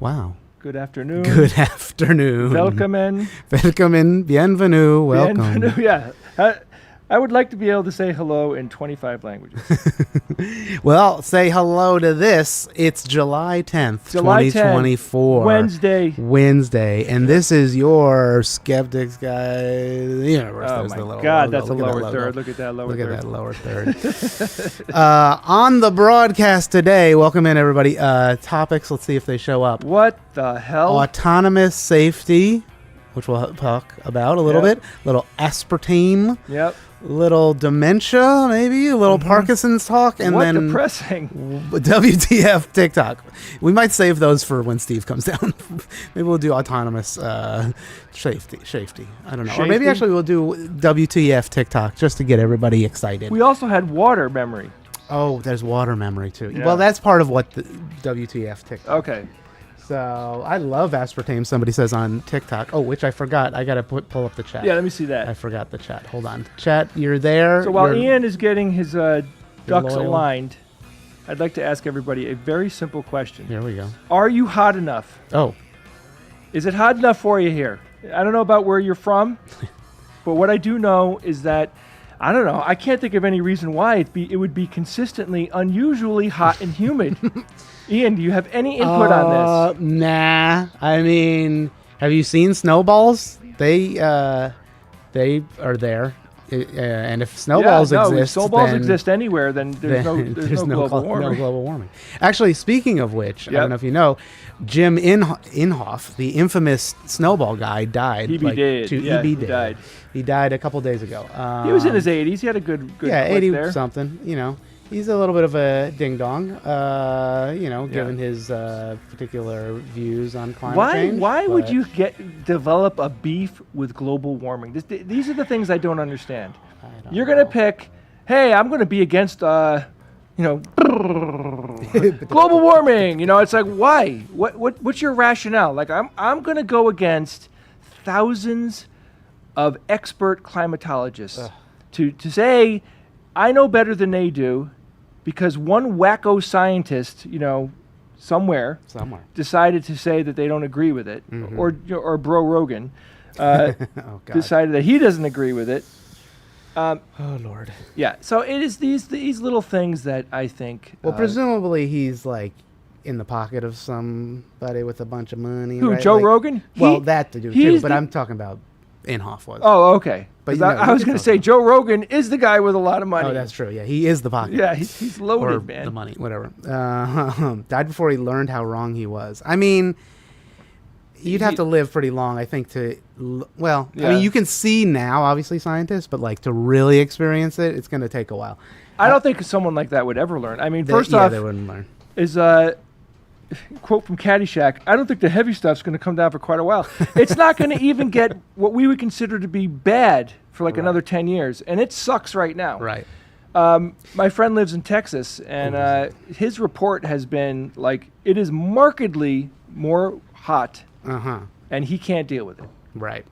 Wow. Good afternoon. Good afternoon. Welcome. Welcome. Bienvenue. Welcome. Bienvenue. Yeah. I would like to be able to say hello in 25 languages. Well, say hello to this. It's July 10th, July 2024. 10th, Wednesday. And this is your Skeptics Guide to the Universe. Oh, There's my the little God, logo. that's a Look at lower that third. Look at that lower Look third. at that lower third. On the broadcast today, welcome in, everybody. Topics, let's see if they show up. What the hell? Autonomous safety, which we'll talk about a little bit. Little aspartame. Yep. Little dementia, maybe a little Parkinson's talk, and what then depressing. WTF TikTok. We might save those for when Steve comes down. Maybe we'll do autonomous safety. I don't know. Or maybe actually we'll do WTF TikTok just to get everybody excited. We also had water memory. Oh, there's water memory too. Yeah. Well, that's part of what the WTF TikTok. Okay. So I love aspartame. Somebody says on TikTok. Oh, which I forgot. I gotta pull up the chat. Yeah, let me see that. I forgot the chat. Hold on, chat. You're there. So while Ian is getting his ducks loyal. aligned, I'd like to ask everybody a very simple question. Here we go. Are you hot enough? Oh, Is it hot enough for you here? I don't know about where you're from, but what I do know is that I don't know. I can't think of any reason why it would be consistently unusually hot and humid. Ian, do you have any input on this? Nah. I mean, have you seen snowballs? They are there. And if snowballs exist, snowballs then exist anywhere, then there's no global warming. No global warming. Actually, speaking of which, I don't know if you know, Jim Inhofe, the infamous snowball guy, died. He died. He died a couple days ago. He was in his 80s. He had a good 80 there. something. You know, he's a little bit of a ding dong. Given his particular views on climate change. Why would you develop a beef with global warming? These are the things I don't understand. You're gonna pick, hey, I'm gonna be against global warming. It's like, why? What's your rationale? Like, I'm gonna go against thousands of expert climatologists to say I know better than they do, because one wacko scientist, somewhere decided to say that they don't agree with it, or Bro Rogan decided that he doesn't agree with it. Oh Lord. Yeah. So it is these little things that I think. Well, presumably he's like in the pocket of somebody with a bunch of money. Who? Right? Joe Rogan? That to do too. But I'm talking about Inhofe was. Oh, okay. But I was going to say Joe Rogan is the guy with a lot of money. Oh, that's true. Yeah, he is the pocket. Yeah, he's loaded, or man. The money, whatever. Died before he learned how wrong he was. I mean, you'd have to live pretty long, I think, I mean, you can see now, obviously, scientists, but like to really experience it, it's going to take a while. I don't think someone like that would ever learn. I mean, first off, they wouldn't learn. Is quote from Caddyshack, I don't think the heavy stuff's going to come down for quite a while. It's not going to even get what we would consider to be bad for another 10 years. And it sucks right now. Right. My friend lives in Texas, and his report has been like, it is markedly more hot, and he can't deal with it. Right.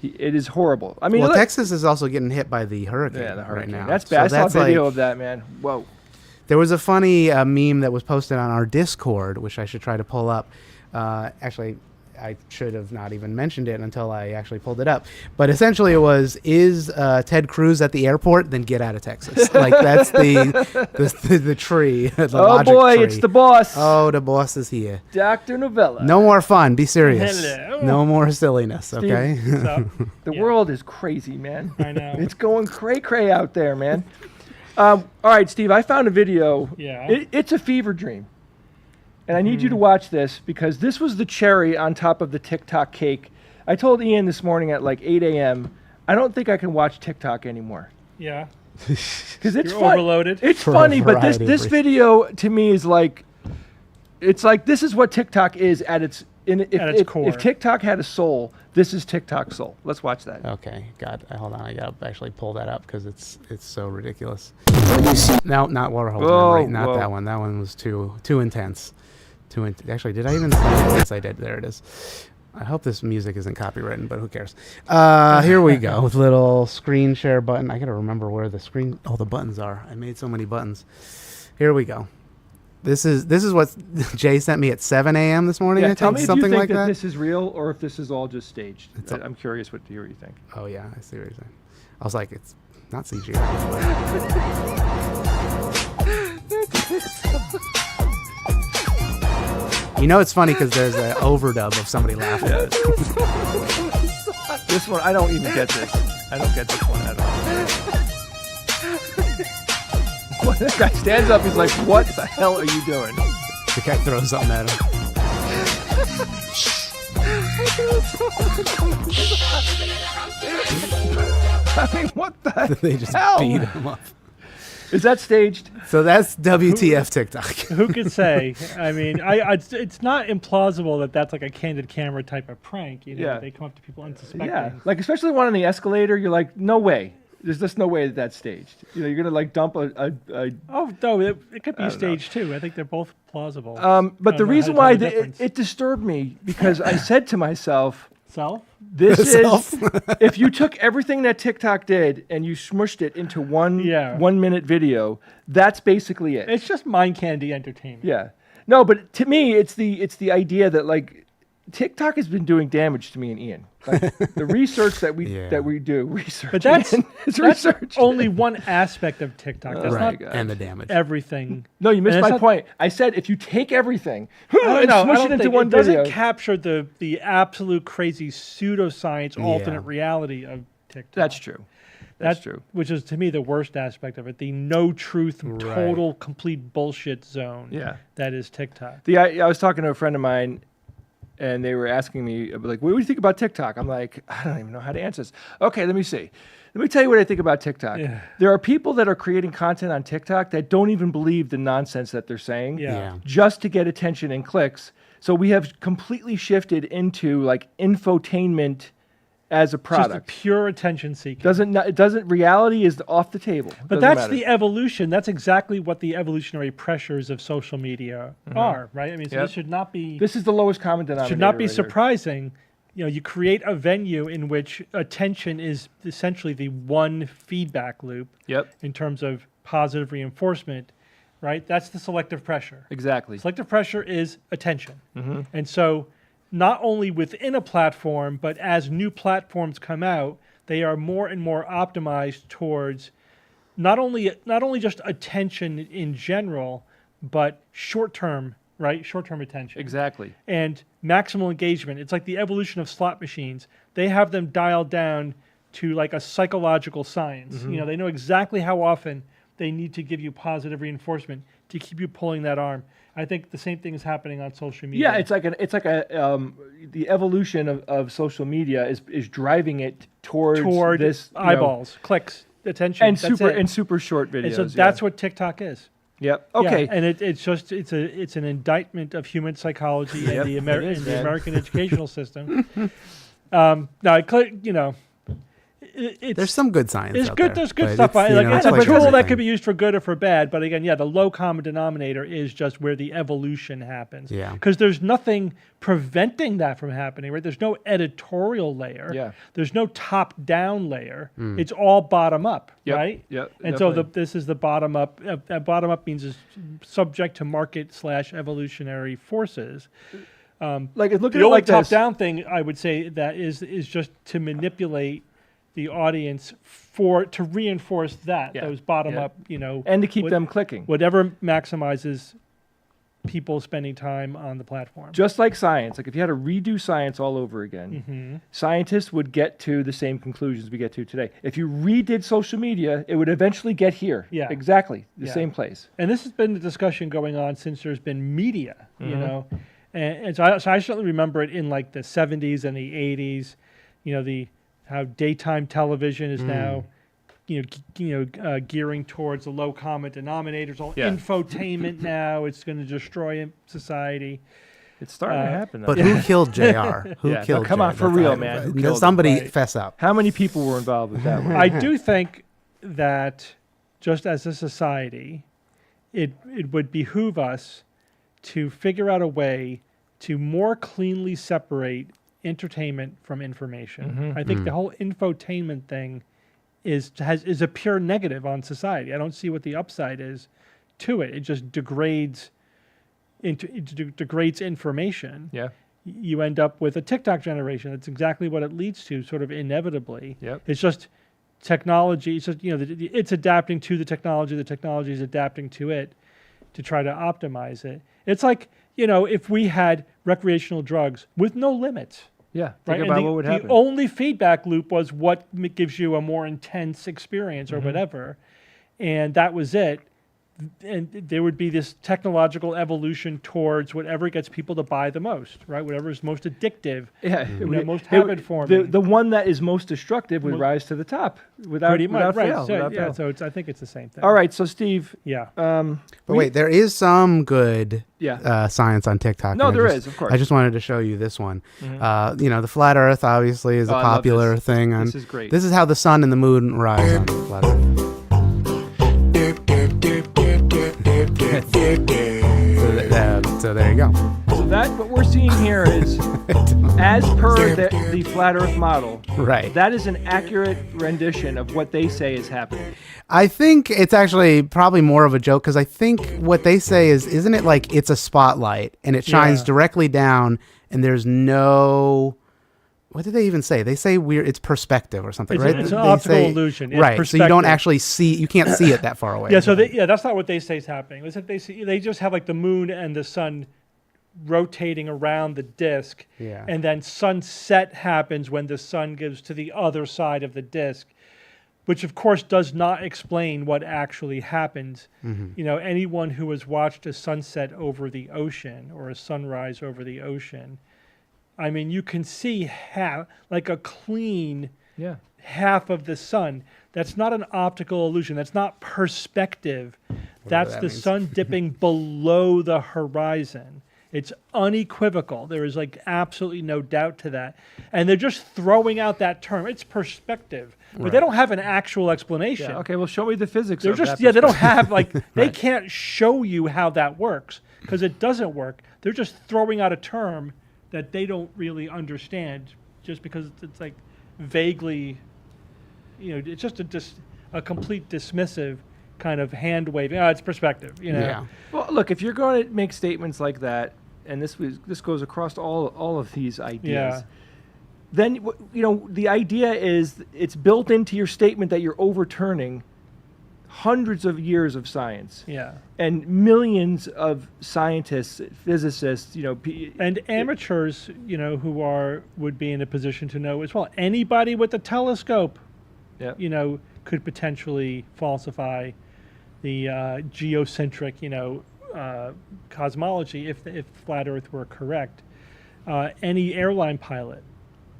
It is horrible. I mean, Texas is also getting hit by the hurricane, right now. That's bad. I saw a video of that, man. Whoa. There was a funny meme that was posted on our Discord, which I should try to pull up. Actually, I should have not even mentioned it until I actually pulled it up. But essentially, it was: is Ted Cruz at the airport? Then get out of Texas. Like that's the tree. The logic boy, tree. it's the boss. Oh, the boss is here. Dr. Novella. No more fun. Be serious. Hello. No more silliness. Steve, Okay. The world is crazy, man. I know. It's going cray out there, man. All right, Steve, I found a video. Yeah. It's a fever dream. And I need you to watch this because this was the cherry on top of the TikTok cake. I told Ian this morning at like 8 a.m., I don't think I can watch TikTok anymore. Yeah. Because it's You're overloaded. It's For a funny, but variety of this reasons. video to me is like, it's like this is what TikTok is at its core. If TikTok had a soul, this is TikTok's soul. Let's watch that. Okay, God, hold on. I gotta actually pull that up because it's so ridiculous. No, not Waterhole. Whoa, Right, not whoa. that one. That one was too intense. Actually, did I even? Yes, I did. There it is. I hope this music isn't copywritten, but who cares? Here we go with little screen share button. I gotta remember where all the buttons are. I made so many buttons. Here we go. This is what Jay sent me at 7 a.m. this morning. Yeah, I tell think me if something you think like that that. this is real or if this is all just staged. up- I'm curious what you think. Oh yeah, I see what you're saying. I was like, it's not CGI. You know, it's funny because there's an overdub of somebody laughing. This one, I don't even get this. I don't get this one at all. When that guy stands up, he's like, what the hell are you doing? The guy throws something at him. I mean, what the They just hell? beat him up. Is that staged? So that's WTF TikTok. Who could say? I mean, it's not implausible that that's like a candid camera type of prank. You know, Yeah. they come up to people unsuspecting. Yeah. Like, especially one on the escalator, you're like, no way. There's just no way that that's staged. You know, you're going to like dump a Oh no, it could I be don't know. staged too. I think they're both plausible. but I the don't know how reason to why tell the difference. it disturbed me because I said to myself, Self? this Self? is if you took everything that TikTok did and you smushed it into one Yeah. 1 minute video, that's basically it. It's just mind candy entertainment. Yeah. No, but to me, it's the idea that like TikTok has been doing damage to me and Ian. Like, the research that we do, research. But that's it's that's research. only one aspect of TikTok. That's Right, not and the damage. everything. No, you missed And my it's not- point. I said if you take everything I don't and know. I smush don't it into think one it doesn't video, capture the absolute crazy pseudoscience alternate reality of TikTok. that's true. That's true. Which is to me the worst aspect of it. The no truth, total, complete bullshit zone. Yeah. That is TikTok. I was talking to a friend of mine, and they were asking me, like, what do you think about TikTok? I'm like, I don't even know how to answer this. Okay, let me see. Let me tell you what I think about TikTok. Yeah. There are people that are creating content on TikTok that don't even believe the nonsense that they're saying Yeah. just to get attention and clicks. So we have completely shifted into like infotainment as a Just a product. pure attention seeking. Reality is off the table. But Doesn't that's matter. the evolution. That's exactly what the evolutionary pressures of social media are, right? I mean, so Yep. this should not be This is the lowest common denominator. should not be right here. surprising. You know, you create a venue in which attention is essentially the one feedback loop Yep, in terms of positive reinforcement, right? That's the selective pressure. exactly. Selective pressure is attention. And so not only within a platform, but as new platforms come out, they are more and more optimized towards not only just attention in general, but short-term, right? Short-term attention. Exactly. And maximal engagement. It's like the evolution of slot machines. They have them dialed down to like a psychological science. You know, they know exactly how often they need to give you positive reinforcement to keep you pulling that arm. I think the same thing is happening on social media. Yeah, it's like the evolution of social media is driving it toward this you know, eyeballs, clicks, attention, and that's super it. and super short videos. And so that's what TikTok is. Yep. Okay. Yeah, and it's an indictment of human psychology and the it is, and the man. American educational system. Now, you know, it's There's some good science. It's out good. there, There's good but stuff. It's, you know, It's it's a like tool that everything. could be used for good or for bad. But again, the low common denominator is just where the evolution happens. Yeah. Because there's nothing preventing that from happening, right? There's no editorial layer. Yeah. There's no top-down layer. It's all bottom-up, Yep, right? yep, And so definitely. this is the bottom-up. Bottom-up means is subject to market/evolutionary forces. Like look at the it only like this. top-down thing I would say that is just to manipulate the audience to reinforce those bottom-up, and to keep them clicking. Whatever maximizes people spending time on the platform. Just like science, like if you had to redo science all over again, scientists would get to the same conclusions we get to today. If you redid social media, it would eventually get here. Yeah. Exactly. The same place. And this has been the discussion going on since there's been media, you know. And so I certainly remember it in like the 70s and the 80s, how daytime television is now, gearing towards the low common denominators, all infotainment now. It's going to destroy society. It's starting to happen. But who killed JR? Who killed come JR? on, for real, man. Who Somebody fess up. How many people were involved with that one? I do think that just as a society, it would behoove us to figure out a way to more cleanly separate entertainment from information. I think the whole infotainment thing is a pure negative on society. I don't see what the upside is to it. It just degrades information. Yeah. You end up with a TikTok generation. That's exactly what it leads to, sort of inevitably. Yep. It's just technology. It's just it's adapting to the technology. The technology is adapting to it to try to optimize it. It's like if we had recreational drugs with no limits. Yeah, right. Think about what would happen. The only feedback loop was what gives you a more intense experience or whatever, and that was it. And there would be this technological evolution towards whatever gets people to buy the most, right? Whatever is most addictive, most habit forming. The one that is most destructive would rise to the top without fail. So I think it's the same thing. All right, so Steve. Yeah. But wait, there is some good science on TikTok. No, there is, of course. I just wanted to show you this one. The flat Earth obviously is a popular thing. This is great. This is how the sun and the moon rise on the flat Earth. So there you go. So what we're seeing here is, as per the flat Earth model, right? That is an accurate rendition of what they say is happening. I think it's actually probably more of a joke because I think what they say isn't it like it's a spotlight and it shines directly down and there's no. What did they even say? They say it's perspective or something, right? It's an optical illusion. It's right. So you don't actually you can't see it that far away. Yeah. So that's not what they say is happening. They just have like the moon and the sun rotating around the disk. Yeah. And then sunset happens when the sun gives to the other side of the disk, which of course does not explain what actually happens. Anyone who has watched a sunset over the ocean or a sunrise over the ocean, I mean, you can see a clean half of the sun. That's not an optical illusion. That's not perspective. That's the sun dipping below the horizon. It's unequivocal. There is absolutely no doubt to that. And they're just throwing out that term. It's perspective. But they don't have an actual explanation. Yeah, okay, well, show me the physics of that. They don't have, they can't show you how that works because it doesn't work. They're just throwing out a term that they don't really understand just because it's vaguely, it's just a complete dismissive kind of hand waving. Oh, it's perspective, Yeah. Well, look, if you're going to make statements like that, and this goes across all of these ideas, then the idea is it's built into your statement that you're overturning hundreds of years of science. Yeah. And millions of scientists, physicists, and amateurs, who would be in a position to know as well. Anybody with a telescope, could potentially falsify the geocentric, cosmology if flat Earth were correct. Any airline pilot,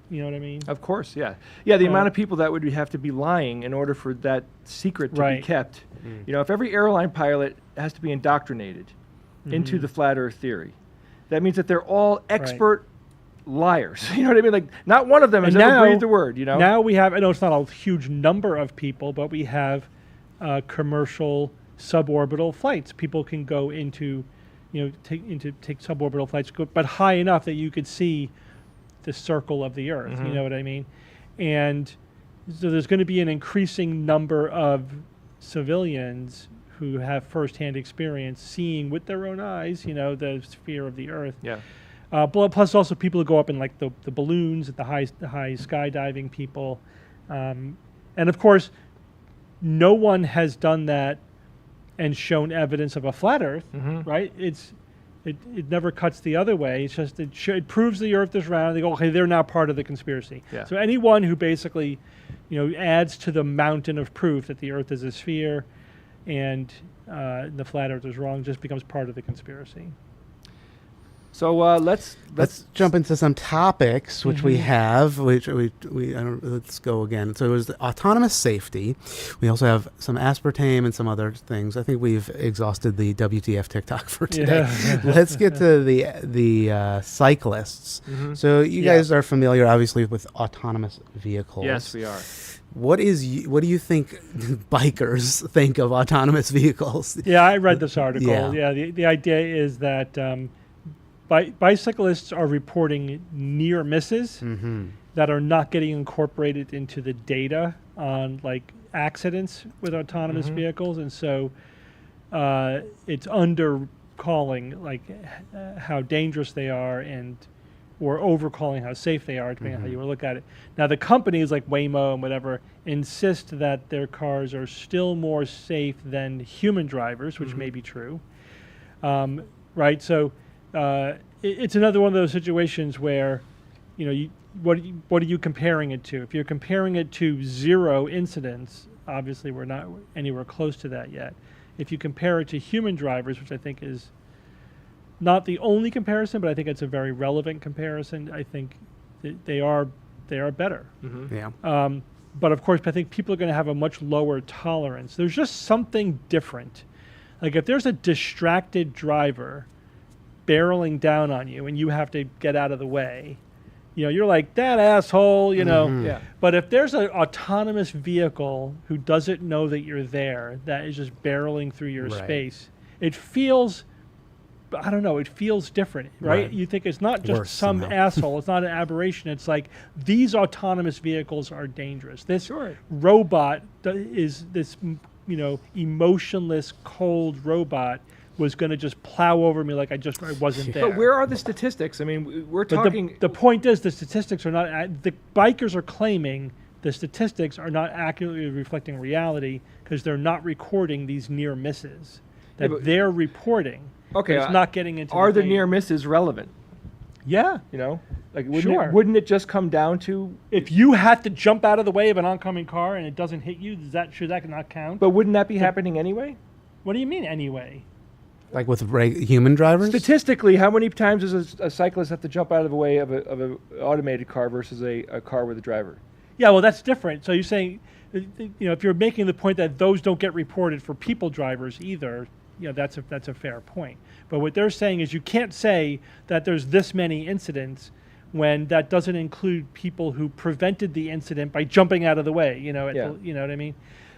you know what I mean? Of course, yeah. Yeah, the amount of people that would have to be lying in order for that secret to be kept. If every airline pilot has to be indoctrinated into the flat Earth theory, that means that they're all expert liars. You know what I mean? Not one of them has ever breathed a word, Now we have, I know it's not a huge number of people, but we have commercial suborbital flights. People can go into, take suborbital flights, but high enough that you could see the circle of the Earth. You know what I mean? And so there's going to be an increasing number of civilians who have firsthand experience seeing with their own eyes, the sphere of the Earth. Yeah. Plus, also people who go up in like the balloons at the high skydiving people, and of course, no one has done that and shown evidence of a flat Earth, right? It never cuts the other way. It's just it proves the Earth is round. They go, okay, they're now part of the conspiracy. Yeah. So anyone who basically, adds to the mountain of proof that the Earth is a sphere, and the flat Earth is wrong, just becomes part of the conspiracy. So let's jump into some topics which we have. Let's go again. So it was the autonomous safety. We also have some aspartame and some other things. I think we've exhausted the WTF TikTok for today. Yeah. Let's get to the cyclists. So you guys are familiar, obviously, with autonomous vehicles. Yes, we are. What do you think bikers think of autonomous vehicles? Yeah, I read this article. Yeah. The idea is that bicyclists are reporting near misses that are not getting incorporated into the data on like accidents with autonomous vehicles, and so it's undercalling like how dangerous they are or overcalling how safe they are, depending on how you want to look at it. Now, the companies like Waymo and whatever insist that their cars are still more safe than human drivers, which may be true, right? So it's another one of those situations where, what are you comparing it to? If you're comparing it to zero incidents, obviously we're not anywhere close to that yet. If you compare it to human drivers, which I think is not the only comparison, but I think it's a very relevant comparison, I think they are better. Yeah. But of course, I think people are going to have a much lower tolerance. There's just something different. Like if there's a distracted driver barreling down on you and you have to get out of the way, you're like, that asshole, Yeah. But if there's an autonomous vehicle who doesn't know that you're there, that is just barreling through your space, it feels, I don't know, it feels different, right? You think it's not just Worse some somehow. asshole, it's not an aberration, it's like these autonomous vehicles are dangerous. This Sure. robot is this, emotionless, cold robot was going to just plow over me like I wasn't there. But where are the statistics? I mean, we're But talking. the point is, the statistics are not. The bikers are claiming the statistics are not accurately reflecting reality because they're not recording these near misses that but- they're reporting. Okay, It's not getting into. Are the data. near misses relevant? Yeah. Like Sure. wouldn't it just come down to? If you had to jump out of the way of an oncoming car and it doesn't hit you, should that not count? But wouldn't that be happening anyway? What do you mean anyway? Like with human drivers? Statistically, how many times does a cyclist have to jump out of the way of an automated car versus a car with a driver? Yeah, well, that's different. So you're saying, if you're making the point that those don't get reported for people drivers either, that's a fair point. But what they're saying is you can't say that there's this many incidents when that doesn't include people who prevented the incident by jumping out of the way. You know what I mean?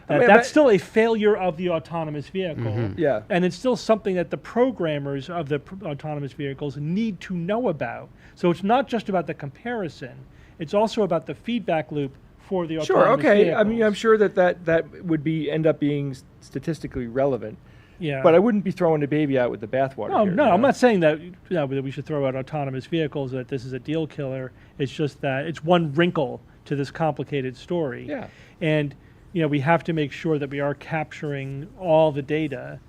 That's still a failure of the autonomous vehicle. Yeah. And it's still something that the programmers of the autonomous vehicles need to know about. So it's not just about the comparison. It's also about the feedback loop for the autonomous okay. vehicles. I mean, I'm sure that would end up being statistically relevant. Yeah. But I wouldn't be throwing the baby out with the bathwater. No, I'm not saying that that we should throw out autonomous vehicles, that this is a deal killer. It's just that it's one wrinkle to this complicated story. Yeah. And we have to make sure that we are capturing all the data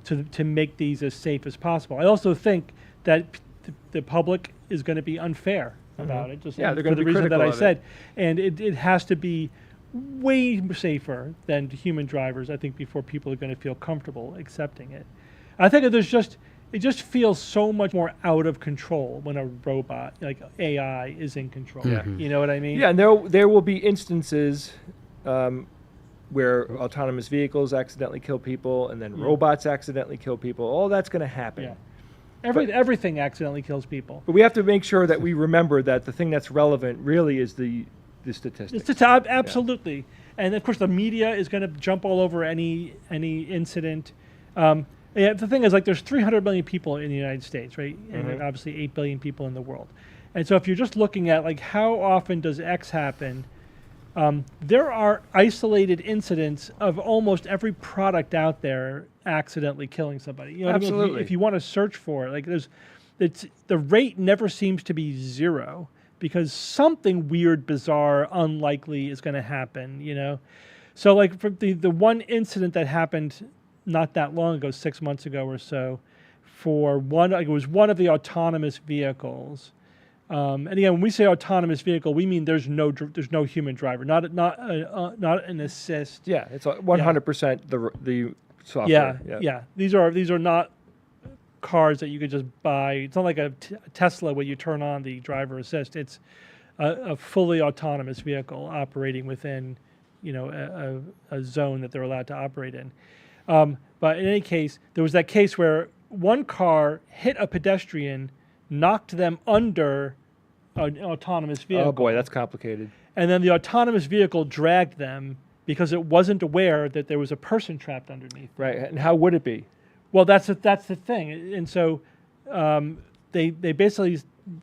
to make these as safe as possible. I also think that the public is going to be unfair about it, just they're for going the to be reason that critical I of said. And it has to be way safer than human drivers, I think, before people are going to feel comfortable accepting it. I think it just feels so much more out of control when a robot, like AI, is in control. Yeah. You know what I mean? Yeah, and there will be instances where autonomous vehicles accidentally kill people, and then robots accidentally kill people. All that's going to happen. Yeah. Everything accidentally kills people. But we have to make sure that we remember that the thing that's relevant really is the statistics. It's absolutely. Yeah. And of course, the media is going to jump all over any incident. The thing is, like, there's 300 million people in the United States, right? And there are obviously 8 billion people in the world. And so if you're just looking at, like, how often does X happen, there are isolated incidents of almost every product out there accidentally killing somebody. You know what Absolutely. I mean? If you want to search for it, like, the rate never seems to be zero because something weird, bizarre, unlikely is going to happen, you know? So like for the one incident that happened not that long ago, 6 months ago or so, for one, it was one of the autonomous vehicles. And again, when we say autonomous vehicle, we mean there's no human driver, not an assist. Yeah, it's 100% the software. Yeah. These are not cars that you could just buy. It's not like a Tesla where you turn on the driver assist. It's a fully autonomous vehicle operating within, you know, a zone that they're allowed to operate in. But in any case, there was that case where one car hit a pedestrian, knocked them under an autonomous vehicle. Oh boy, that's complicated. And then the autonomous vehicle dragged them because it wasn't aware that there was a person trapped underneath. Right, and how would it be? Well, that's the thing. And so they basically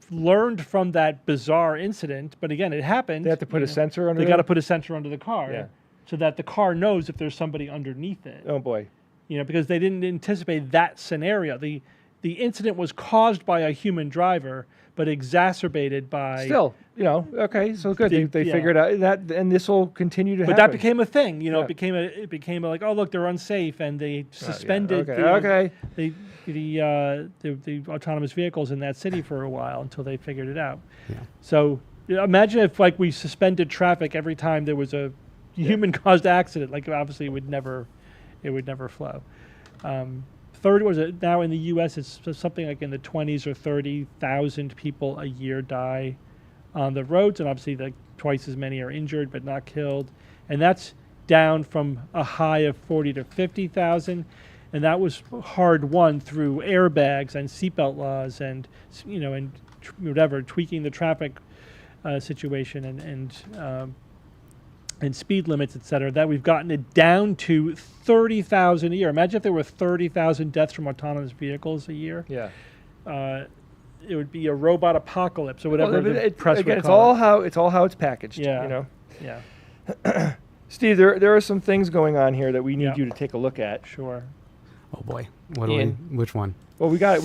learned from that bizarre incident. But again, it happened. They have to put a sensor under. They got to put a sensor under the car, Yeah. so that the car knows if there's somebody underneath it. Oh boy. You know, because they didn't anticipate that scenario. The incident was caused by a human driver, but exacerbated by... Still, you know, okay, so good. They figured out that, and this will continue to happen. But that became a thing, you know. It became like, oh look, they're unsafe, and they suspended the autonomous vehicles in that city for a while until they figured it out. Yeah. So imagine if like we suspended traffic every time there was a human-caused accident. Like obviously it would never flow. 30 was it now in the U.S. It's something like in the 20s or 30,000 people a year die on the roads, and obviously like twice as many are injured but not killed, and that's down from a high of 40 to 50,000, and that was hard won through airbags and seatbelt laws and whatever, tweaking the traffic situation and speed limits, et cetera, that we've gotten it down to 30,000 a year. Imagine if there were 30,000 deaths from autonomous vehicles a year. Yeah. It would be a robot apocalypse or whatever the press would it's call all it. It's all how it's packaged. Yeah. You know. Yeah. Steve, there are some things going on here that we need you to take a look at. Sure. Oh boy, which one? Well, we got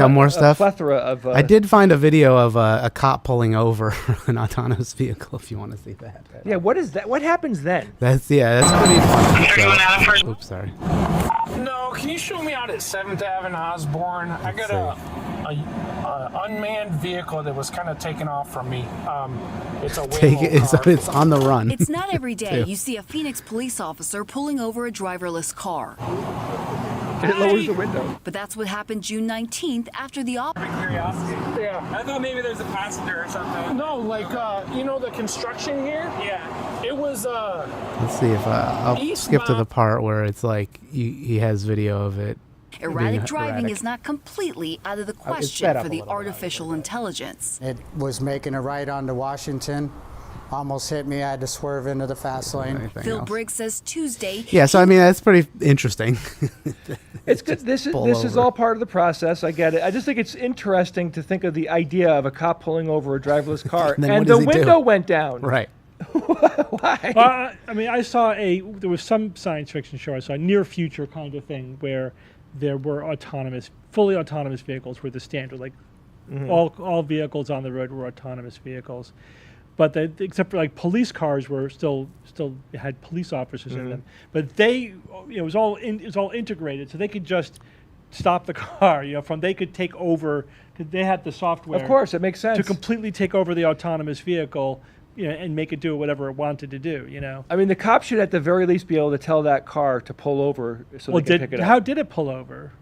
more stuff. A plethora of. I did find a video of a cop pulling over an autonomous vehicle. If you want to see that. Yeah, what is that? What happens then? That's pretty funny. So, oops, sorry. No, can you show me out at 7th Ave in Osborne? I got a unmanned vehicle that was kind of taken off from me. It's a it's on the run. It's not every day you see a Phoenix police officer pulling over a driverless car. It lowers the window. But that's what happened June 19th after the Curiosity. Yeah. I thought maybe there's a passenger or something. No, like, the construction here? Yeah. It was, Let's see if I'll skip to the part where it's like he has video of it. Erratic driving is not completely out of the question for the artificial intelligence. It was making a right onto Washington. Almost hit me. I had to swerve into the fast lane. Phil Briggs says Tuesday. Yeah, so I mean that's pretty interesting. It's good. This is all part of the process. I get it. I just think it's interesting to think of the idea of a cop pulling over a driverless car and the window went down. Right. Why? I mean, there was some science fiction show I saw, near future kind of thing, where there were fully autonomous vehicles were the standard. Like all vehicles on the road were autonomous vehicles. But except for like police cars were still had police officers in them. But it was all integrated, so they could just stop the car. They could take over because they had the software. Of course, it makes sense to completely take over the autonomous vehicle, and make it do whatever it wanted to do. I mean, the cop should at the very least be able to tell that car to pull over so they can pick it up. How did it pull over?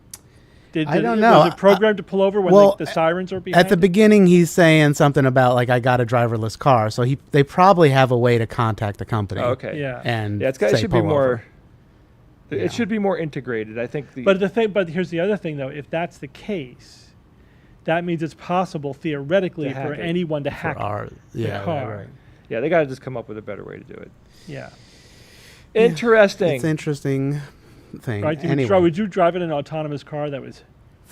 I don't know. Was it programmed to pull over when the sirens are behind? At the beginning, he's saying something about like I got a driverless car, so they probably have a way to contact the company. Okay. Yeah. And it should be more. It should be more integrated. I think. But here's the other thing, though. If that's the case, that means it's possible theoretically for anyone to hack the car. Right. Yeah, they got to just come up with a better way to do it. Yeah. Interesting. It's interesting. Thing. Right? Anyway. Would you drive in an autonomous car that was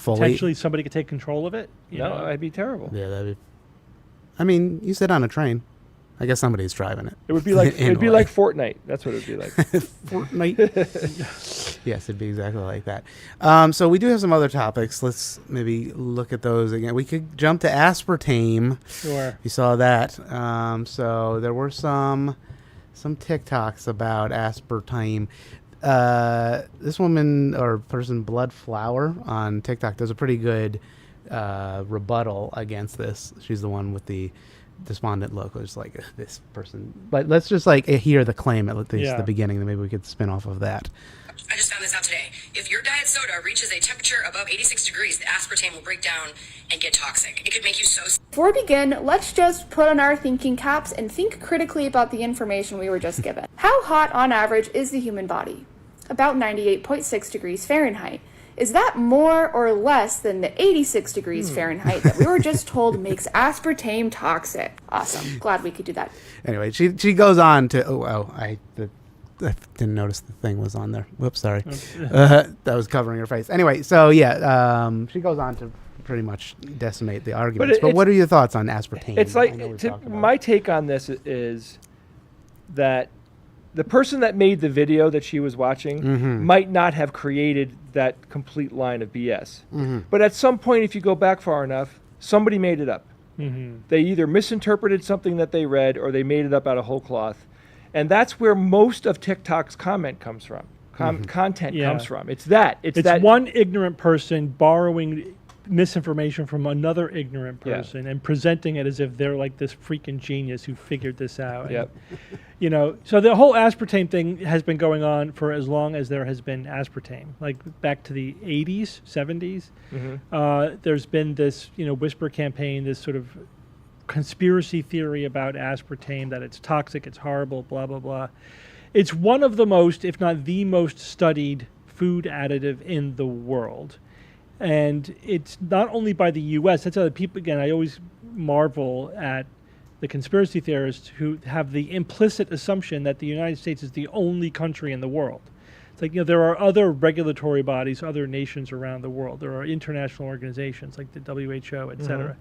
potentially somebody could take control of it? No, that'd be terrible. Yeah, that'd be. I mean, you sit on a train. I guess somebody's driving it. It would be like Fortnite. That's what it would be like. Fortnite. Yes, it'd be exactly like that. So we do have some other topics. Let's maybe look at those again. We could jump to aspartame. Sure. You saw that. So there were some TikToks about aspartame. This woman or person, Blood Flower, on TikTok does a pretty good rebuttal against this. She's the one with the despondent look. It's like this person. But let's just like hear the claim at least the beginning, then maybe we could spin off of that. I just found this out today. If your diet soda reaches a temperature above 86 degrees, the aspartame will break down and get toxic. It could make you so sick. Before we begin, let's just put on our thinking caps and think critically about the information we were just given. How hot on average is the human body? About 98.6 degrees Fahrenheit. Is that more or less than the 86 degrees Fahrenheit that we were just told makes aspartame toxic? Awesome. Glad we could do that. Anyway, she goes on to I didn't notice the thing was on there. Whoops, sorry. That was covering her face. Anyway, so she goes on to pretty much decimate the arguments. But what are your thoughts on aspartame? It's like my take on this is that the person that made the video that she was watching might not have created that complete line of BS. But at some point, if you go back far enough, somebody made it up. They either misinterpreted something that they read or they made it up out of whole cloth. And that's where most of TikTok's content comes from. It's that. It's that one ignorant person borrowing misinformation from another ignorant person and presenting it as if they're like this freaking genius who figured this out. Yep. And, so the whole aspartame thing has been going on for as long as there has been aspartame, like back to the 80s, 70s. There's been this, whisper campaign, this sort of conspiracy theory about aspartame, that it's toxic, it's horrible, blah, blah, blah. It's one of the most, if not the most studied food additive in the world. And it's not only by the U.S. That's other people. Again, I always marvel at the conspiracy theorists who have the implicit assumption that the United States is the only country in the world. It's like, there are other regulatory bodies, other nations around the world. There are international organizations like the WHO, et cetera.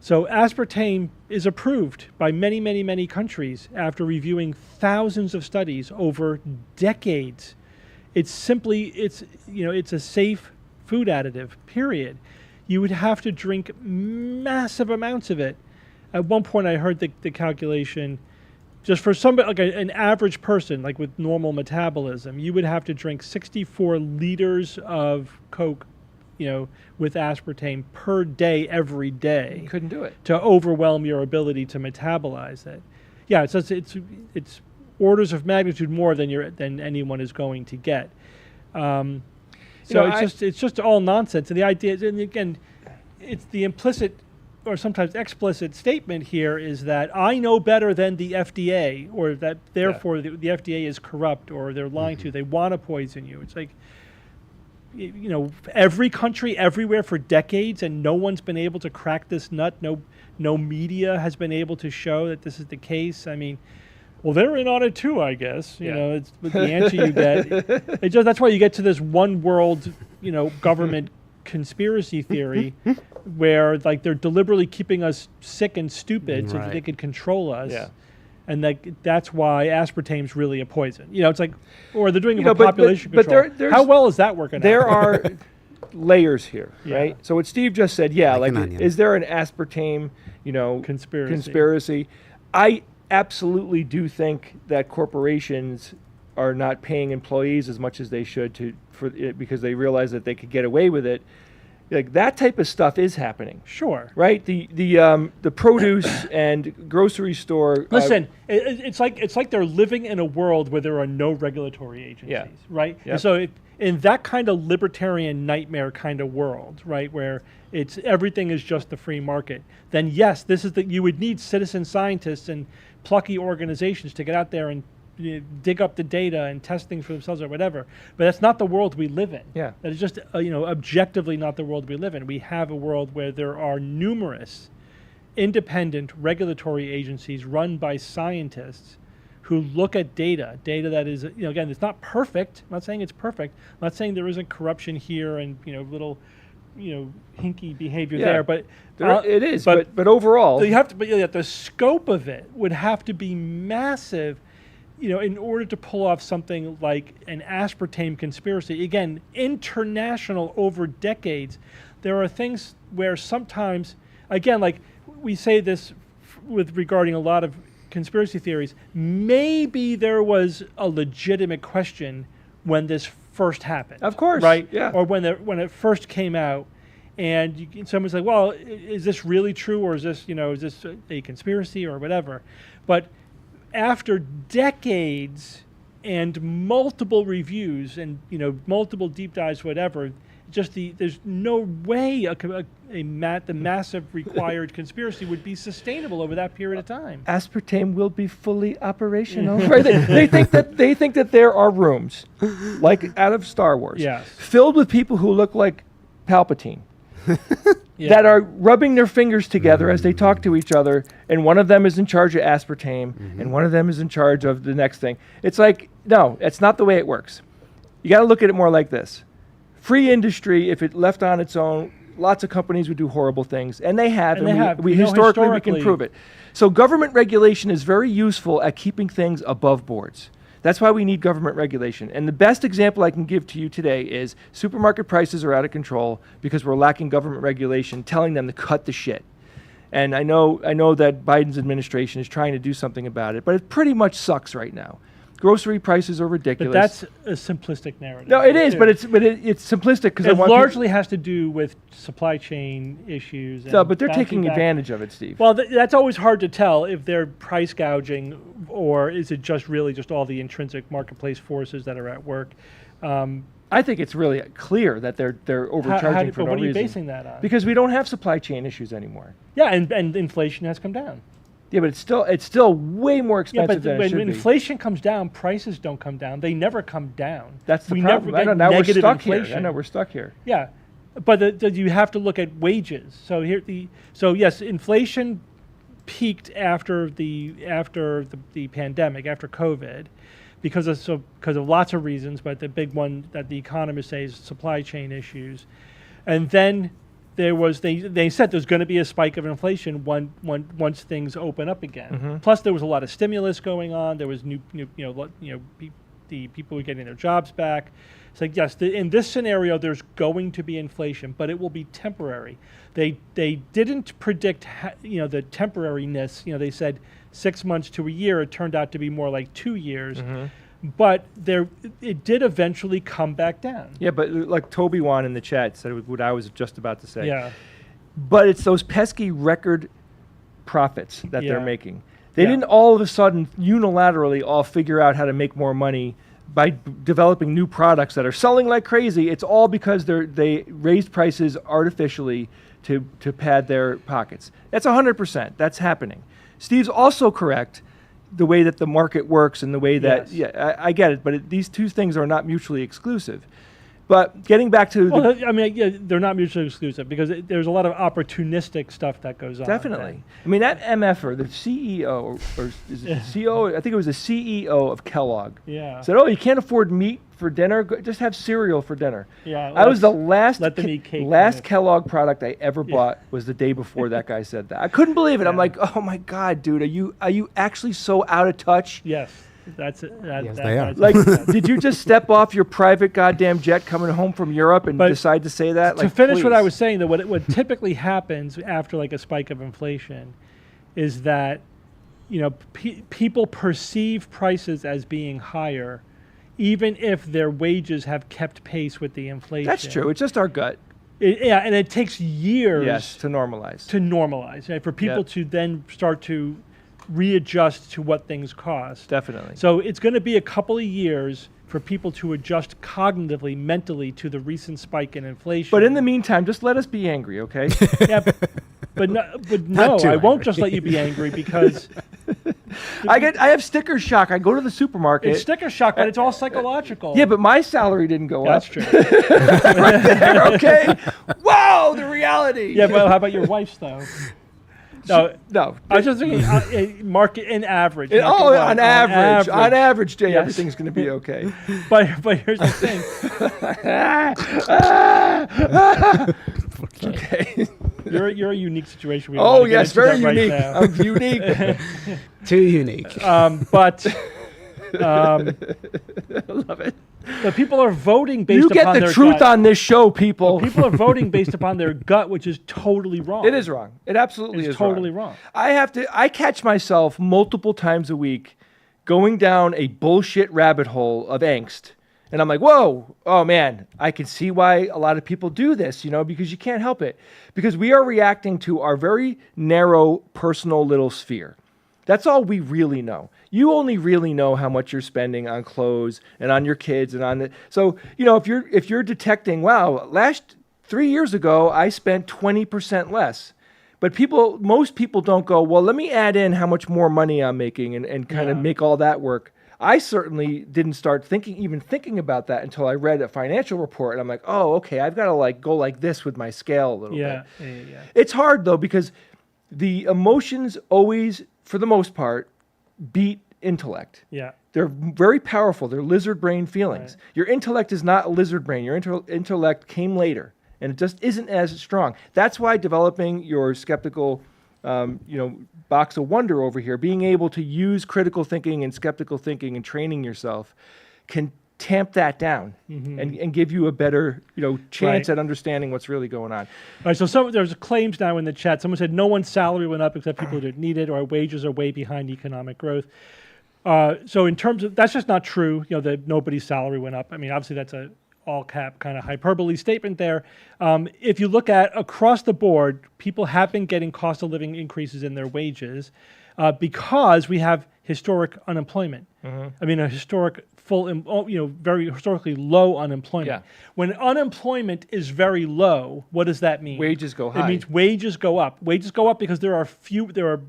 So aspartame is approved by many, many, many countries after reviewing thousands of studies over decades. It's simply, it's a safe food additive, period. You would have to drink massive amounts of it. At one point I heard the calculation, just for somebody, like an average person, like with normal metabolism, you would have to drink 64 liters of Coke, with aspartame per day, every day. You couldn't do it. To overwhelm your ability to metabolize it. Yeah, it's orders of magnitude more than anyone is going to get. It's just all nonsense. And the idea is, and again, it's the implicit or sometimes explicit statement here is that I know better than the FDA, or that therefore the FDA is corrupt, or they're lying to you. They want to poison you. It's like, every country everywhere for decades, and no one's been able to crack this nut. No media has been able to show that this is the case. I mean, well, they're in on it too, I guess. It's the answer you get. That's why you get to this one world, government conspiracy theory, where like they're deliberately keeping us sick and stupid so that they could control us. Yeah. And that's why aspartame's really a poison. It's like, or they're doing it for population control. But how well is that working out? There are layers here, right? So what Steve just said, is there an aspartame, conspiracy? I absolutely do think that corporations are not paying employees as much as they should because they realize that they could get away with it. Like that type of stuff is happening. Sure. Right? The produce and grocery store. Listen, it's like they're living in a world where there are no regulatory agencies, right? Yep. And so in that kind of libertarian nightmare kind of world, right, where everything is just the free market, then yes, you would need citizen scientists and plucky organizations to get out there and dig up the data and test things for themselves or whatever. But that's not the world we live in. Yeah. That is just, objectively not the world we live in. We have a world where there are numerous independent regulatory agencies run by scientists who look at data that is, again, it's not perfect. I'm not saying it's perfect. I'm not saying there isn't corruption here and, little, hinky behavior there, but it is. But overall, the scope of it would have to be massive. in order to pull off something like an aspartame conspiracy, again, international over decades, there are things where sometimes, again, like we say this with regarding a lot of conspiracy theories, maybe there was a legitimate question when this first happened. Of course. Right? Yeah. Or when it first came out. And someone's like, well, is this really true, or is this a conspiracy or whatever? But after decades and multiple reviews and multiple deep dives, whatever, there's no way the massive required conspiracy would be sustainable over that period of time. Aspartame will be fully operational. Right? They think that there are rooms, like out of Star Wars, filled with people who look like Palpatine. That are rubbing their fingers together as they talk to each other, and one of them is in charge of aspartame, and one of them is in charge of the next thing. It's like, no, it's not the way it works. You got to look at it more like this. Free industry, if it left on its own, lots of companies would do horrible things, and they have, and we historically we can prove it. So government regulation is very useful at keeping things above boards. That's why we need government regulation. And the best example I can give to you today is supermarket prices are out of control because we're lacking government regulation telling them to cut the shit. And I know that Biden's administration is trying to do something about it, but it pretty much sucks right now. Grocery prices are ridiculous. But that's a simplistic narrative. No, it is, but it's simplistic because it largely has to do with supply chain issues. No, but they're taking advantage of it, Steve. Well, that's always hard to tell if they're price gouging or is it just really just all the intrinsic marketplace forces that are at work. I think it's really clear that they're overcharging for no reason. What are you basing that on? Because we don't have supply chain issues anymore. Yeah, and inflation has come down. Yeah, but it's still way more expensive than it should be. When inflation comes down, prices don't come down. They never come down. That's the problem. I know, now we're stuck here. I know we're stuck here. Yeah, but you have to look at wages. So yes, inflation peaked after the pandemic, after COVID, because of lots of reasons. But the big one that the economists say is supply chain issues, and then. They said there's going to be a spike of inflation once things open up again. Mm-hmm. Plus, there was a lot of stimulus going on. There was the people were getting their jobs back. It's like yes, in this scenario, there's going to be inflation, but it will be temporary. They didn't predict the temporariness. They said 6 months to a year. It turned out to be more like 2 years. Mm-hmm. But it did eventually come back down. Yeah, but like Toby Wan in the chat said what I was just about to say. Yeah. But it's those pesky record profits that they're making. They didn't all of a sudden unilaterally all figure out how to make more money by developing new products that are selling like crazy. It's all because they raised prices artificially to pad their pockets. That's 100%. That's happening. Steve's also correct. The way that the market works and the way that, I get it, but these two things are not mutually exclusive. But getting back to they're not mutually exclusive because there's a lot of opportunistic stuff that goes on. Definitely. I mean, that MFer, the CEO, or is it the CEO? I think it was the CEO of Kellogg. Yeah. Said, you can't afford meat for dinner? Just have cereal for dinner. Yeah. I was the last last Kellogg product I ever bought was the day before that guy said that. I couldn't believe it. I'm like, oh my God, dude, are you actually so out of touch? Yes. That's it. Yes, they are. Like, did you just step off your private goddamn jet coming home from Europe and decide to say that? To finish what I was saying, though, what typically happens after like a spike of inflation is that people perceive prices as being higher, even if their wages have kept pace with the inflation. That's true. It's just our gut. And it takes years to normalize. Right? For people to then start to readjust to what things cost. Definitely. So it's going to be a couple of years for people to adjust cognitively, mentally to the recent spike in inflation. But in the meantime, just let us be angry, okay? Yeah, but no, I won't just let you be angry because I have sticker shock. I go to the supermarket. It's sticker shock, but it's all psychological. Yeah, but my salary didn't go up. That's true. Right there, okay? Wow, the reality. Yeah, but how about your wife's though? No. I was just thinking market in average. On average day, everything's going to be okay. But here's the thing. Okay. You're a unique situation. Yes, very unique. I'm unique. Too unique. But I love it. But people are voting based You upon get their the truth gut. on this show, people. People are voting based upon their gut, which is totally wrong. It is wrong. It absolutely It's is totally wrong. I catch myself multiple times a week going down a bullshit rabbit hole of angst. And I'm like, whoa, oh man, I can see why a lot of people do this, because you can't help it. Because we are reacting to our very narrow personal little sphere. That's all we really know. You only really know how much you're spending on clothes and on your kids and on the. So, if you're detecting, wow, 3 years ago, I spent 20% less. But most people don't go, well, let me add in how much more money I'm making and kind of make all that work. I certainly didn't start thinking about that until I read a financial report. And I'm like, oh, okay, I've got to go like this with my scale a little bit. Yeah. It's hard, though, because the emotions always, for the most part, beat intellect. Yeah. They're very powerful. They're lizard brain feelings. Right. Your intellect is not a lizard brain. Your intellect came later, and it just isn't as strong. That's why developing your skeptical, box of wonder over here, being able to use critical thinking and skeptical thinking and training yourself can tamp that down and give you a better, chance at understanding what's really going on. All right, so there's claims now in the chat. Someone said no one's salary went up except people who didn't need it, or wages are way behind economic growth. So in terms of, that's just not true, that nobody's salary went up. I mean, obviously that's a all cap kind of hyperbole statement there. If you look at across the board, people have been getting cost of living increases in their wages because we have historic unemployment. I mean, a historic very historically low unemployment. Yeah. When unemployment is very low, what does that mean? Wages go high. It means wages go up. Wages go up because there are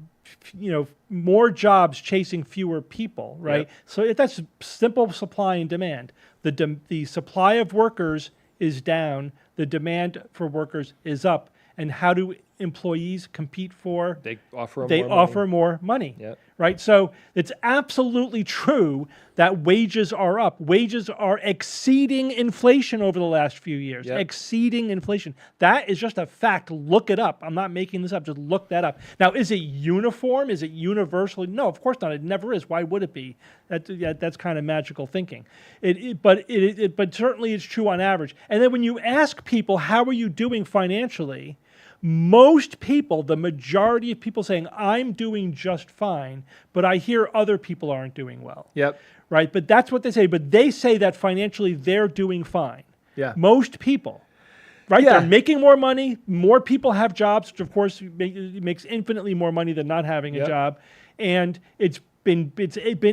more jobs chasing fewer people, right? Yep. So that's simple supply and demand. The supply of workers is down. The demand for workers is up. And how do employees compete for? They offer more money. Yep. Right? So it's absolutely true that wages are up. Wages are exceeding inflation over the last few years. Yep. Exceeding inflation. That is just a fact. Look it up. I'm not making this up. Just look that up. Now, is it uniform? Is it universally? No, of course not. It never is. Why would it be? That's kind of magical thinking. But certainly it's true on average. And then when you ask people, how are you doing financially? Most people, the majority of people saying, I'm doing just fine, but I hear other people aren't doing well. Yep. Right? But that's what they say. But they say that financially they're doing fine. Yeah. Most people. Right? Yeah. They're making more money. More people have jobs, which of course makes infinitely more money than not having a job. And it's been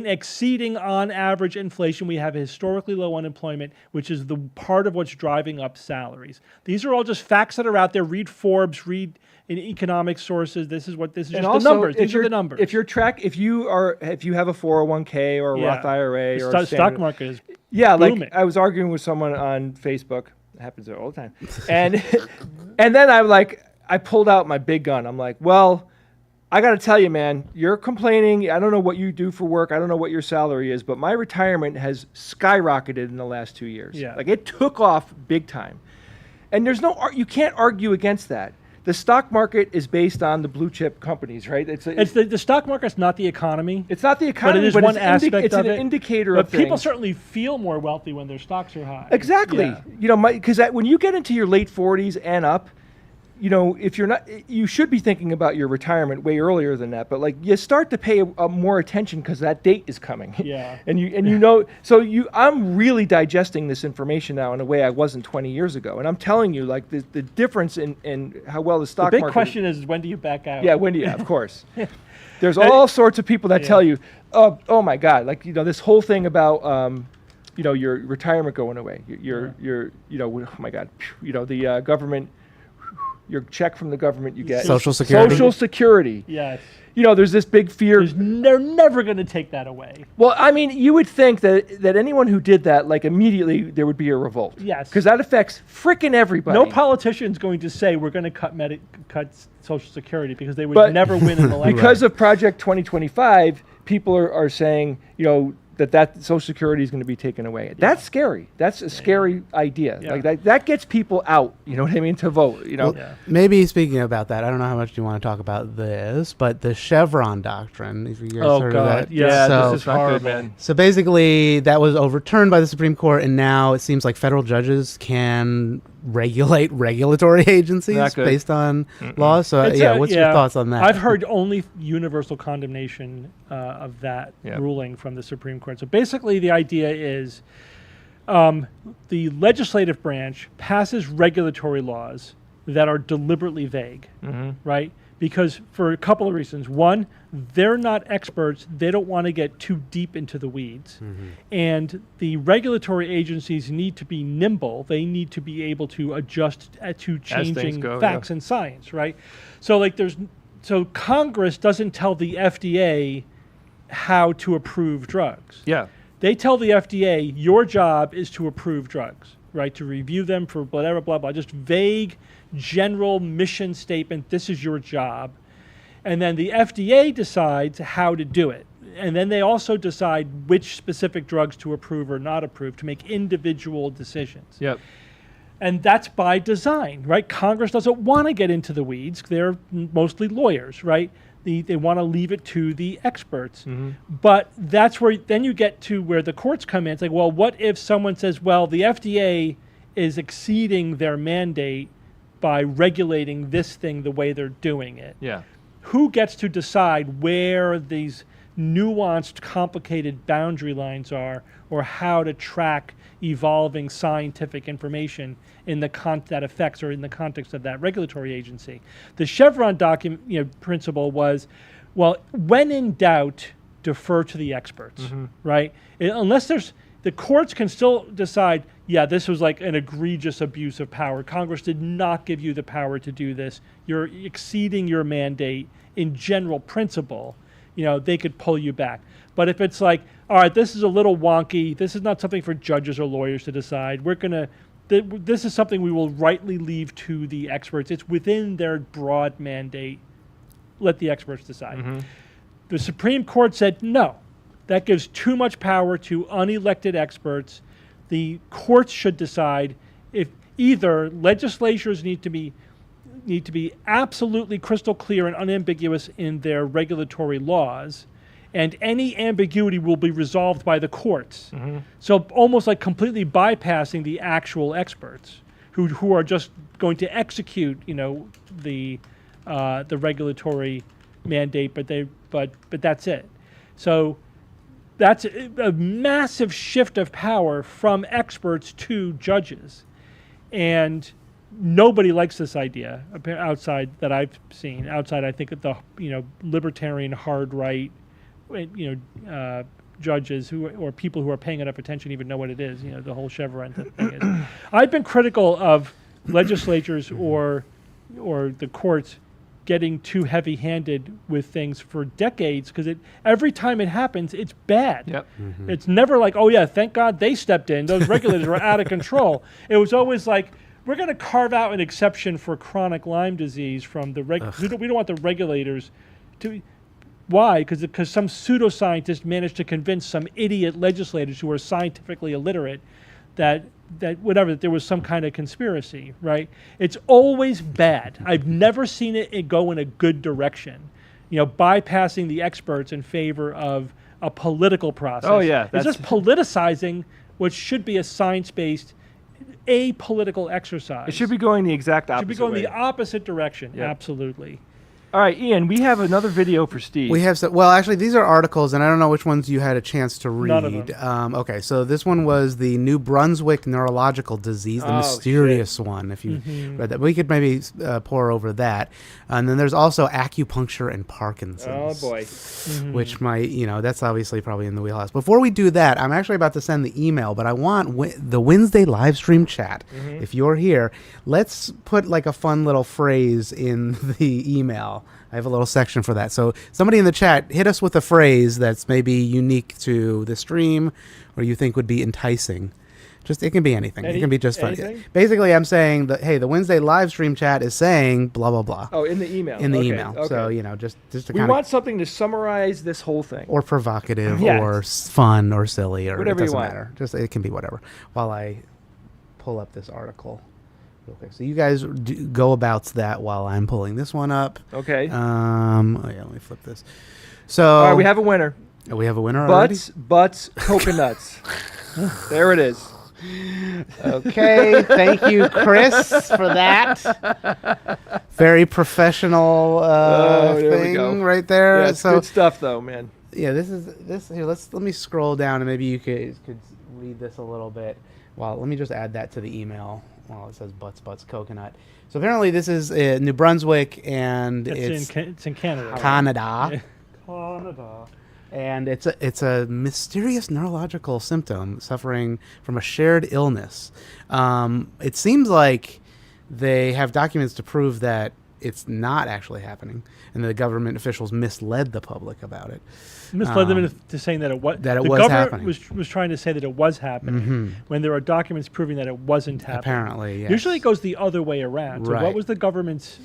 exceeding on average inflation. We have historically low unemployment, which is the part of what's driving up salaries. These are all just facts that are out there. Read Forbes, read in economic sources. This is just the numbers. These are the numbers. If you have a 401k or a Roth IRA or a stock market is booming. Like I was arguing with someone on Facebook. It happens all the time. And and then I pulled out my big gun. I'm like, well, I got to tell you, man, you're complaining. I don't know what you do for work. I don't know what your salary is, but my retirement has skyrocketed in the last 2 years. Yeah. Like it took off big time. And you can't argue against that. The stock market is based on the blue chip companies, right? The stock market's not the economy. It's not the economy, but it is one aspect of it. It's an indicator of things. But people certainly feel more wealthy when their stocks are high. Exactly. Yeah. Because when you get into your late 40s and up, if you're not, you should be thinking about your retirement way earlier than that. But you start to pay more attention because that date is coming. Yeah. and I'm really digesting this information now in a way I wasn't 20 years ago. And I'm telling you, the difference in how well the stock market. The big question is when do you back out? Yeah, when do you? Of course. There's all sorts of people that tell you, oh my God, this whole thing about. Your retirement going away. Oh my God, the government. Your check from the government you get. Social Security. Social Security. Yes. There's this big fear. They're never going to take that away. Well, I mean, you would think that anyone who did that, immediately there would be a revolt. Yes. Because that affects freaking everybody. No politician's going to say we're going to cut Social Security because they would never win an election. Because of Project 2025, people are saying, that Social Security is going to be taken away. That's scary. That's a scary idea. Yeah. Like that gets people out. You know what I mean? To vote. You know. Well, maybe speaking about that, I don't know how much you want to talk about this, but the Chevron Doctrine. If you guys heard of that, This is not good, man. So basically, that was overturned by the Supreme Court, and now it seems like federal judges can regulate regulatory agencies based on laws. So what's your thoughts on that? I've heard only universal condemnation of that ruling from the Supreme Court. So basically the idea is the legislative branch passes regulatory laws that are deliberately vague, right? Because for a couple of reasons. One, they're not experts. They don't want to get too deep into the weeds. And the regulatory agencies need to be nimble. They need to be able to adjust to changing facts and science, right? So so Congress doesn't tell the FDA how to approve drugs. Yeah. They tell the FDA, your job is to approve drugs, right? To review them for whatever, blah, blah, just vague, general mission statement. This is your job. And then the FDA decides how to do it. And then they also decide which specific drugs to approve or not approve to make individual decisions. Yep. And that's by design, right? Congress doesn't want to get into the weeds. They're mostly lawyers, right? They want to leave it to the experts. But that's where then you get to where the courts come in. It's like, well, what if someone says, well, the FDA is exceeding their mandate by regulating this thing the way they're doing it? Yeah. Who gets to decide where these nuanced, complicated boundary lines are, or how to track evolving scientific information in the that affects or in the context of that regulatory agency? The Chevron principle was, well, when in doubt, defer to the experts, right? Unless the courts can still decide, yeah, this was like an egregious abuse of power. Congress did not give you the power to do this. You're exceeding your mandate in general principle. They could pull you back. But if it's like, all right, this is a little wonky. This is not something for judges or lawyers to decide. This is something we will rightly leave to the experts. It's within their broad mandate. Let the experts decide. The Supreme Court said no. That gives too much power to unelected experts. The courts should decide if either legislatures need to be absolutely crystal clear and unambiguous in their regulatory laws, and any ambiguity will be resolved by the courts. So almost like completely bypassing the actual experts who are just going to execute, the regulatory mandate, but that's it. So that's a massive shift of power from experts to judges, and nobody likes this idea outside that I've seen. Outside, I think of the libertarian hard right, judges or people who are paying enough attention even know what it is. The whole Chevron thing is. I've been critical of legislatures or the courts getting too heavy-handed with things for decades, because every time it happens, it's bad. Yep. It's never like, oh yeah, thank God they stepped in. Those regulators were out of control. It was always like, we're going to carve out an exception for chronic Lyme disease from the we don't want the regulators to. Why? Because some pseudoscientist managed to convince some idiot legislators who are scientifically illiterate that there was some kind of conspiracy, right? It's always bad. I've never seen it go in a good direction, bypassing the experts in favor of a political process. Oh yeah, it's just politicizing what should be a science-based, apolitical exercise. It should be going the exact opposite way. It should be going the opposite direction, absolutely. All right, Ian, we have another video for Steve. We have actually, these are articles, and I don't know which ones you had a chance to read. None of them. Okay, so this one was the New Brunswick neurological disease, the mysterious one. If you read that, we could maybe pour over that. And then there's also Acupuncture and Parkinsons. Oh boy, which might, that's obviously probably in the wheelhouse. Before we do that, I'm actually about to send the email, but I want the Wednesday live stream chat. If you're here, let's put like a fun little phrase in the email. I have a little section for that. So somebody in the chat, hit us with a phrase that's maybe unique to the stream or you think would be enticing Just it can be anything. It can be just funny. Anything? Basically, I'm saying that hey, the Wednesday live stream chat is saying blah blah blah. Oh, in the email. In the Okay, email. okay. So just to We kind of want something to summarize this whole thing. or provocative Yes. or fun or silly or Whatever it you doesn't want. matter. Just it can be whatever. While I pull up this article. Okay, so you guys go about that while I'm pulling this one up. Okay. Oh yeah, let me flip this. So All right, we have a winner. we have a winner already. Butts, coconuts. There it is. Okay, thank you, Chris, for that. Very professional there we thing go. right there. Yeah, it's so good stuff, though, man. yeah, this here. Let me scroll down and maybe you could read this a little bit. Well, let me just add that to the email. Well, it says butts coconut. So apparently this is New Brunswick and It's in Canada. Canada. Canada. And it's a mysterious neurological symptom suffering from a shared illness. It seems like they have documents to prove that it's not actually happening, and the government officials misled the public about it. Misled them into saying that it was. That it the was government happening. was trying to say that it was happening when there are documents proving that it wasn't happening. Apparently, yes. Usually it goes the other way around. So Right. what was the government's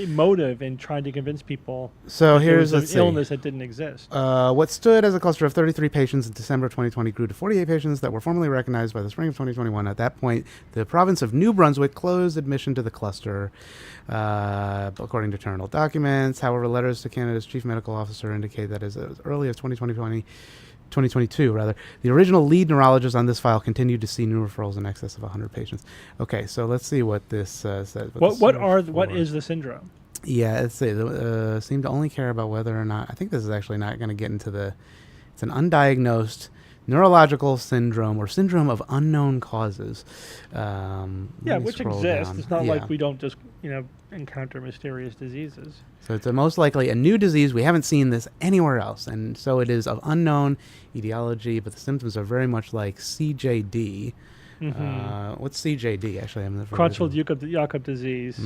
motive in trying to convince people So that there here's was let's an see. illness that didn't exist? What stood as a cluster of 33 patients in December 2020 grew to 48 patients that were formally recognized by the spring of 2021. At that point, the province of New Brunswick closed admission to the cluster, according to internal documents. However, letters to Canada's chief medical officer indicate that as early as 2022, rather, the original lead neurologist on this file continued to see new referrals in excess of 100 patients. Okay, so let's see what this says. What is the syndrome? Yeah, let's see. Seem to only care about whether or not. I think this is actually not going to get into the. It's an undiagnosed neurological syndrome or syndrome of unknown causes. Let me Which scroll exists. down. It's not Yeah. like we don't just encounter mysterious diseases. So it's most likely a new disease. We haven't seen this anywhere else, and so it is of unknown etiology. But the symptoms are very much like CJD. What's CJD? Actually, I'm never. Creutzfeldt-Jakob disease.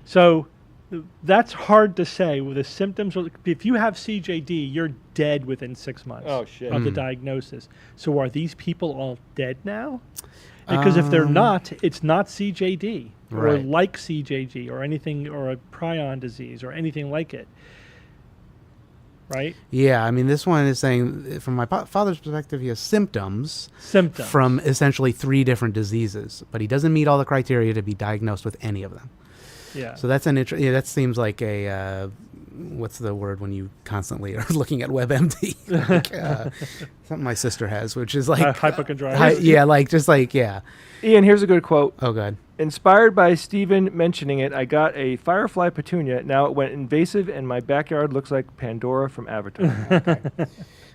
So that's hard to say. With the symptoms, if you have CJD, you're dead within 6 months of the diagnosis. So are these people all dead now? Because if they're not, it's not CJD or Right. like CJD or anything, or a prion disease or anything like it. Right? Yeah, I mean, this one is saying, from my father's perspective, he has symptoms from essentially 3 different diseases, but he doesn't meet all the criteria to be diagnosed with any of them. Yeah. So that's that seems like a what's the word when you constantly are looking at WebMD? Like, something my sister has, which is like hypochondritis. Ian, here's a good quote. Oh, God. Inspired by Stephen mentioning it, I got a firefly petunia. Now it went invasive, and my backyard looks like Pandora from Avatar. Okay.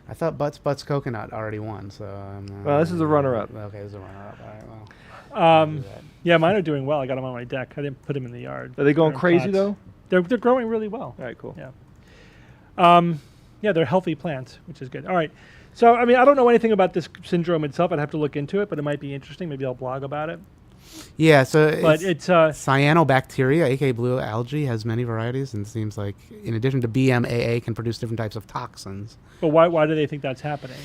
I thought Butts Coconut already won, so. Well, this is a runner-up. Okay, this is a runner-up. All right, well. Yeah, mine are doing well. I got them on my deck. I didn't put them in the yard. Are they going They're in crazy, pots. though? They're growing really well. All right, cool. Yeah, they're healthy plants, which is good. All right. So, I mean, I don't know anything about this syndrome itself. I'd have to look into it, but it might be interesting. Maybe I'll blog about it. Yeah, so it's cyanobacteria, aka blue algae, has many varieties, and it seems like, in addition to BMAA, can produce different types of toxins. But why do they think that's happening?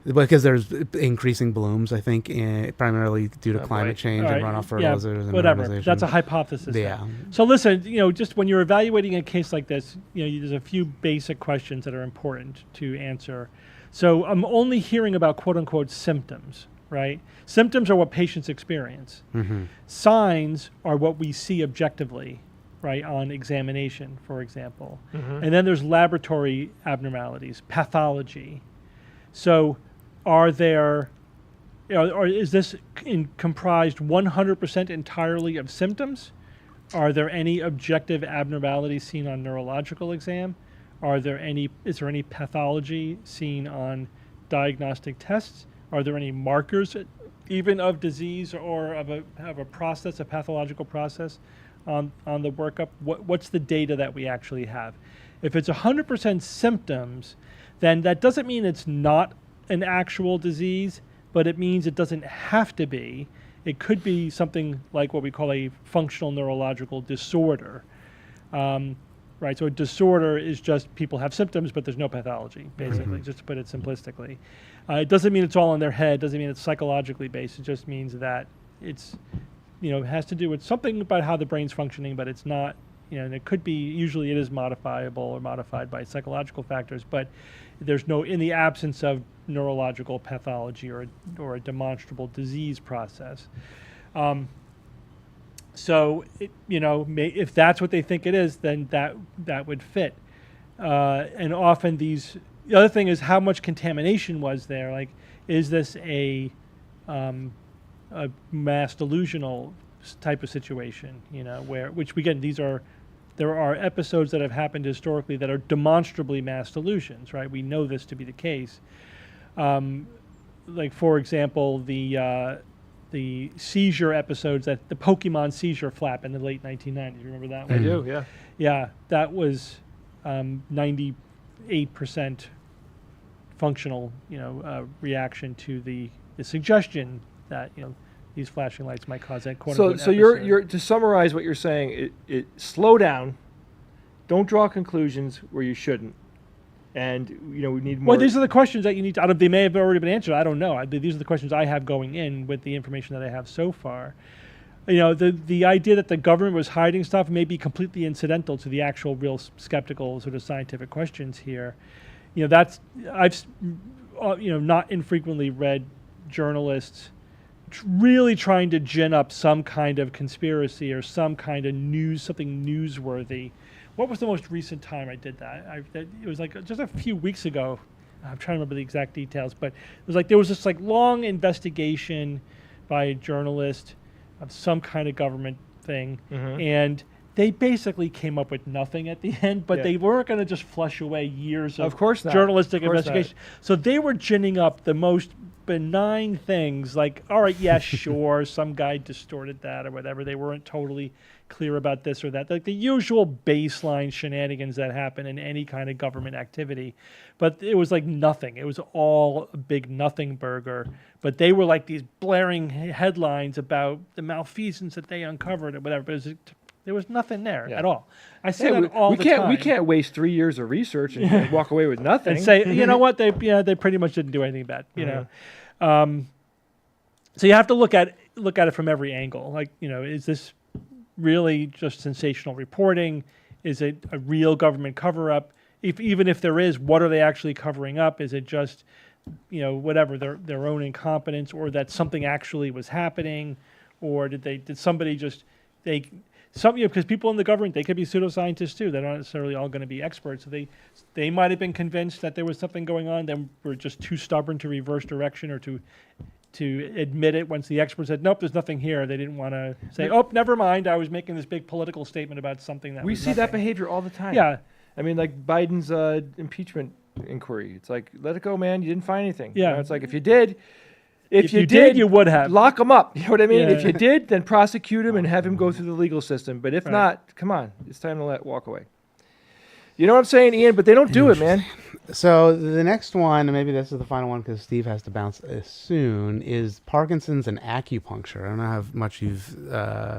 Because there's increasing blooms, I think, and primarily due to climate change and runoff fertilizers and whatever. urbanization. That's a hypothesis. Yeah. Then. So listen, just when you're evaluating a case like this, there's a few basic questions that are important to answer. So I'm only hearing about quote unquote symptoms, right? Symptoms are what patients experience. Mm-hmm. Signs are what we see objectively, right, on examination, for example. Mm-hmm. And then there's laboratory abnormalities, pathology. So are there, or is this comprised 100% entirely of symptoms? Are there any objective abnormalities seen on neurological exam? Is there any pathology seen on diagnostic tests? Are there any markers even of disease or of a process, a pathological process on the workup? What's the data that we actually have? If it's 100% symptoms, then that doesn't mean it's not an actual disease, but it means it doesn't have to be. It could be something like what we call a functional neurological disorder. right? So a disorder is just people have symptoms, but there's no pathology, basically, just to put it simplistically. It doesn't mean it's all in their head, doesn't mean it's psychologically based. It just means that it's, it has to do with something about how the brain's functioning, but it's not, and it could be, usually it is modifiable or modified by psychological factors, but there's no, in the absence of neurological pathology or a demonstrable disease process. So, if that's what they think it is, then that would fit. And often the other thing is how much contamination was there. Like, is this a mass delusional type of situation? Which again, there are episodes that have happened historically that are demonstrably mass delusions, right? We know this to be the case. Like, for example, the seizure episodes, that the Pokemon seizure flap in the late 1990s. You remember that one? I do, yeah. Yeah, that was 98% functional, reaction to the suggestion that these flashing lights might cause that quote unquote. So you're to summarize what you're saying. It slow down. Don't draw conclusions where you shouldn't. And we need more. Well, these are the questions that you need to. They may have already been answered. I don't know. These are the questions I have going in with the information that I have so far. The idea that the government was hiding stuff may be completely incidental to the actual, real skeptical sort of scientific questions here. I've not infrequently read journalists really trying to gin up some kind of conspiracy or some kind of something newsworthy. What was the most recent time I did that? It was like just a few weeks ago. I'm trying to remember the exact details, but it was like there was this like long investigation by a journalist of some kind of government thing, and they basically came up with nothing at the end, but they weren't going to just flush away years of course not. Journalistic Of course investigation. So they were ginning up the most benign things, like, all right, yeah, sure, some guy distorted that or whatever. They weren't totally clear about this or that, like the usual baseline shenanigans that happen in any kind of government activity. But it was like nothing. It was all a big nothing burger. But they were like these blaring headlines about the malfeasance that they uncovered or whatever. But there was nothing there at all. I say that all the time. We can't waste 3 years of research and walk away with nothing. And say, you know what, they pretty much didn't do anything bad. So you have to look at it from every angle. Like, is this really just sensational reporting? Is it a real government cover-up? Even if there is, what are they actually covering up? Is it just, whatever, their own incompetence, or that something actually was happening, or did somebody just because people in the government, they could be pseudoscientists too. They're not necessarily all going to be experts. So they might have been convinced that there was something going on. Then were just too stubborn to reverse direction or to admit it once the experts said, nope, there's nothing here. They didn't want to say, oh, never mind. I was making this big political statement about something that we was see nothing. that behavior all the time. Yeah. I mean, like Biden's impeachment inquiry. It's like, let it go, man. You didn't find anything. Yeah. It's like, if you did, you would have. Lock him up. You know what I mean? Yeah. If you did, then prosecute him and have him go through the legal system. But if not, come on. It's time to walk away. You know what I'm saying, Ian? But they don't do it, man. So the next one, and maybe this is the final one because Steve has to bounce soon, is Parkinson's and acupuncture. I don't know how much you've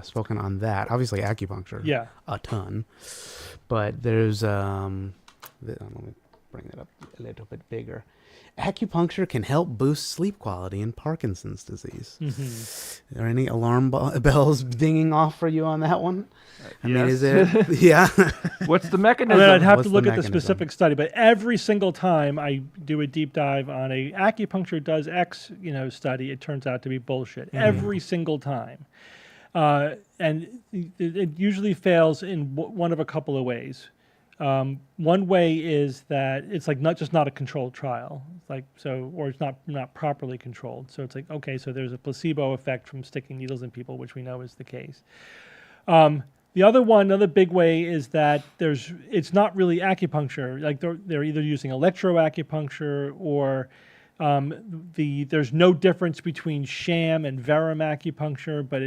spoken on that. Obviously, acupuncture. Yeah. A ton. But there's, let me bring it up a little bit bigger. Acupuncture can help boost sleep quality in Parkinson's disease. Mm-hmm. Are there any alarm bells dinging off for you on that one? I mean, is there? Yeah. What's the mechanism? I'd have to look at the specific study, but every single time I do a deep dive on a acupuncture does X, study, it turns out to be bullshit. Mm-hmm. Every single time. And it usually fails in one of a couple of ways. One way is that it's like not a controlled trial, or it's not properly controlled. So it's like, okay, so there's a placebo effect from sticking needles in people, which we know is the case. Another big way is that it's not really acupuncture. Like they're either using electroacupuncture or there's no difference between sham and verum acupuncture, but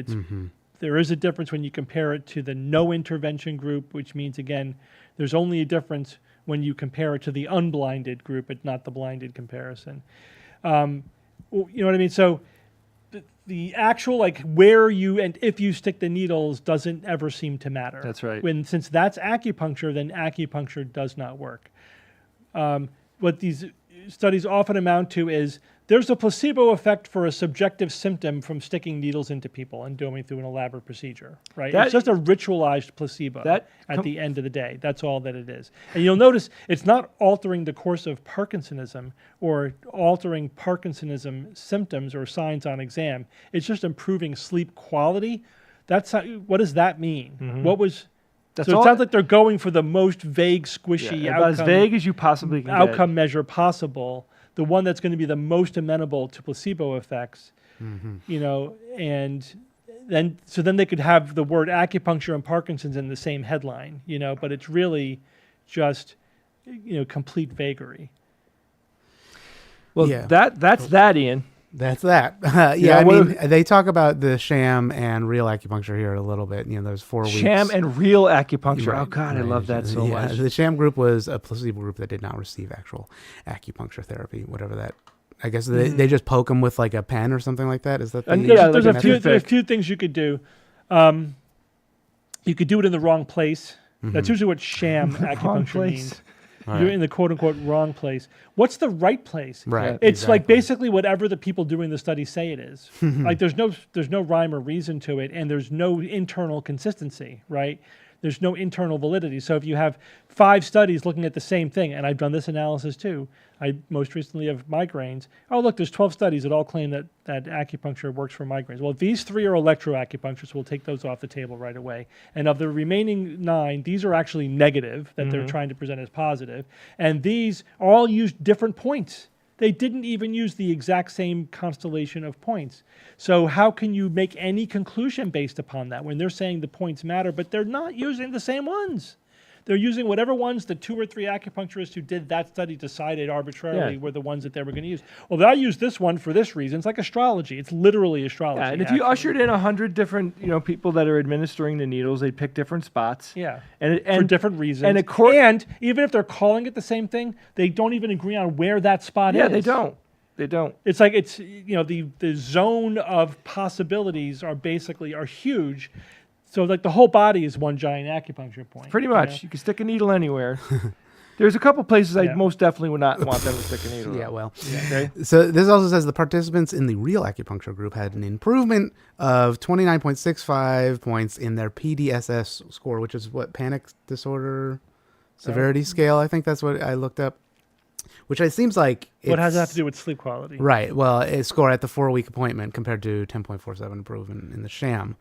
there is a difference when you compare it to the no intervention group, which means, again, there's only a difference when you compare it to the unblinded group, but not the blinded comparison. You know what I mean? So the actual like where you and if you stick the needles doesn't ever seem to matter. That's right. Since that's acupuncture, then acupuncture does not work. What these studies often amount to is there's a placebo effect for a subjective symptom from sticking needles into people and going through an elaborate procedure, right? It's just a ritualized placebo at the end of the day. That's all that it is. And you'll notice it's not altering the course of Parkinsonism or altering Parkinsonism symptoms or signs on exam. It's just improving sleep quality. What does that mean? Mm-hmm. So it sounds like they're going for the most vague, squishy outcome, as vague as you possibly can outcome measure possible. The one that's going to be the most amenable to placebo effects, and then they could have the word acupuncture and Parkinson's in the same headline, but it's really just, complete vagary. Well, that's that, Ian. That's that. I mean, they talk about the sham and real acupuncture here a little bit. There's 4 weeks. Sham and real acupuncture. Right, oh, God, I love that so much. The sham group was a placebo group that did not receive actual acupuncture therapy, whatever that. I guess they just poke them with like a pen or something like that. Is that the there's a few things you could do. You could do it in the wrong place. That's usually what sham acupuncture means. Right. You're in the quote-unquote wrong place. What's the right place? Right. It's like basically whatever the people doing the study say it is. Like there's no rhyme or reason to it, and there's no internal consistency, right? There's no internal validity. So if you have 5 studies looking at the same thing, and I've done this analysis too, I most recently have migraines. Oh, look, there's 12 studies that all claim that acupuncture works for migraines. Well, these 3 are electroacupuncture, so we'll take those off the table right away. And of the remaining 9, these are actually negative, that they're trying to present as positive. And these all use different points. They didn't even use the exact same constellation of points. So how can you make any conclusion based upon that when they're saying the points matter, but they're not using the same ones? They're using whatever ones the 2 or 3 acupuncturists who did that study decided arbitrarily were the ones that they were going to use. Well, I use this one for this reason. It's like astrology. It's literally astrology. Yeah, and if you ushered in 100 different people that are administering the needles, they'd pick different spots. Yeah, and for different reasons. And even if they're calling it the same thing, they don't even agree on where that spot is. Yeah, they don't. They don't. It's like the zone of possibilities are huge. So like the whole body is one giant acupuncture point. Pretty much. You can stick a needle anywhere. There's a couple places I most definitely would not want them to stick a needle. Yeah, well. Okay. So this also says the participants in the real acupuncture group had an improvement of 29.65 points in their PDSS score, which is what, panic disorder severity scale. I think that's what I looked up. Which it seems like what has that to do with sleep quality? Right. Well, it scored at the 4-week appointment compared to 10.47 improvement in the sham.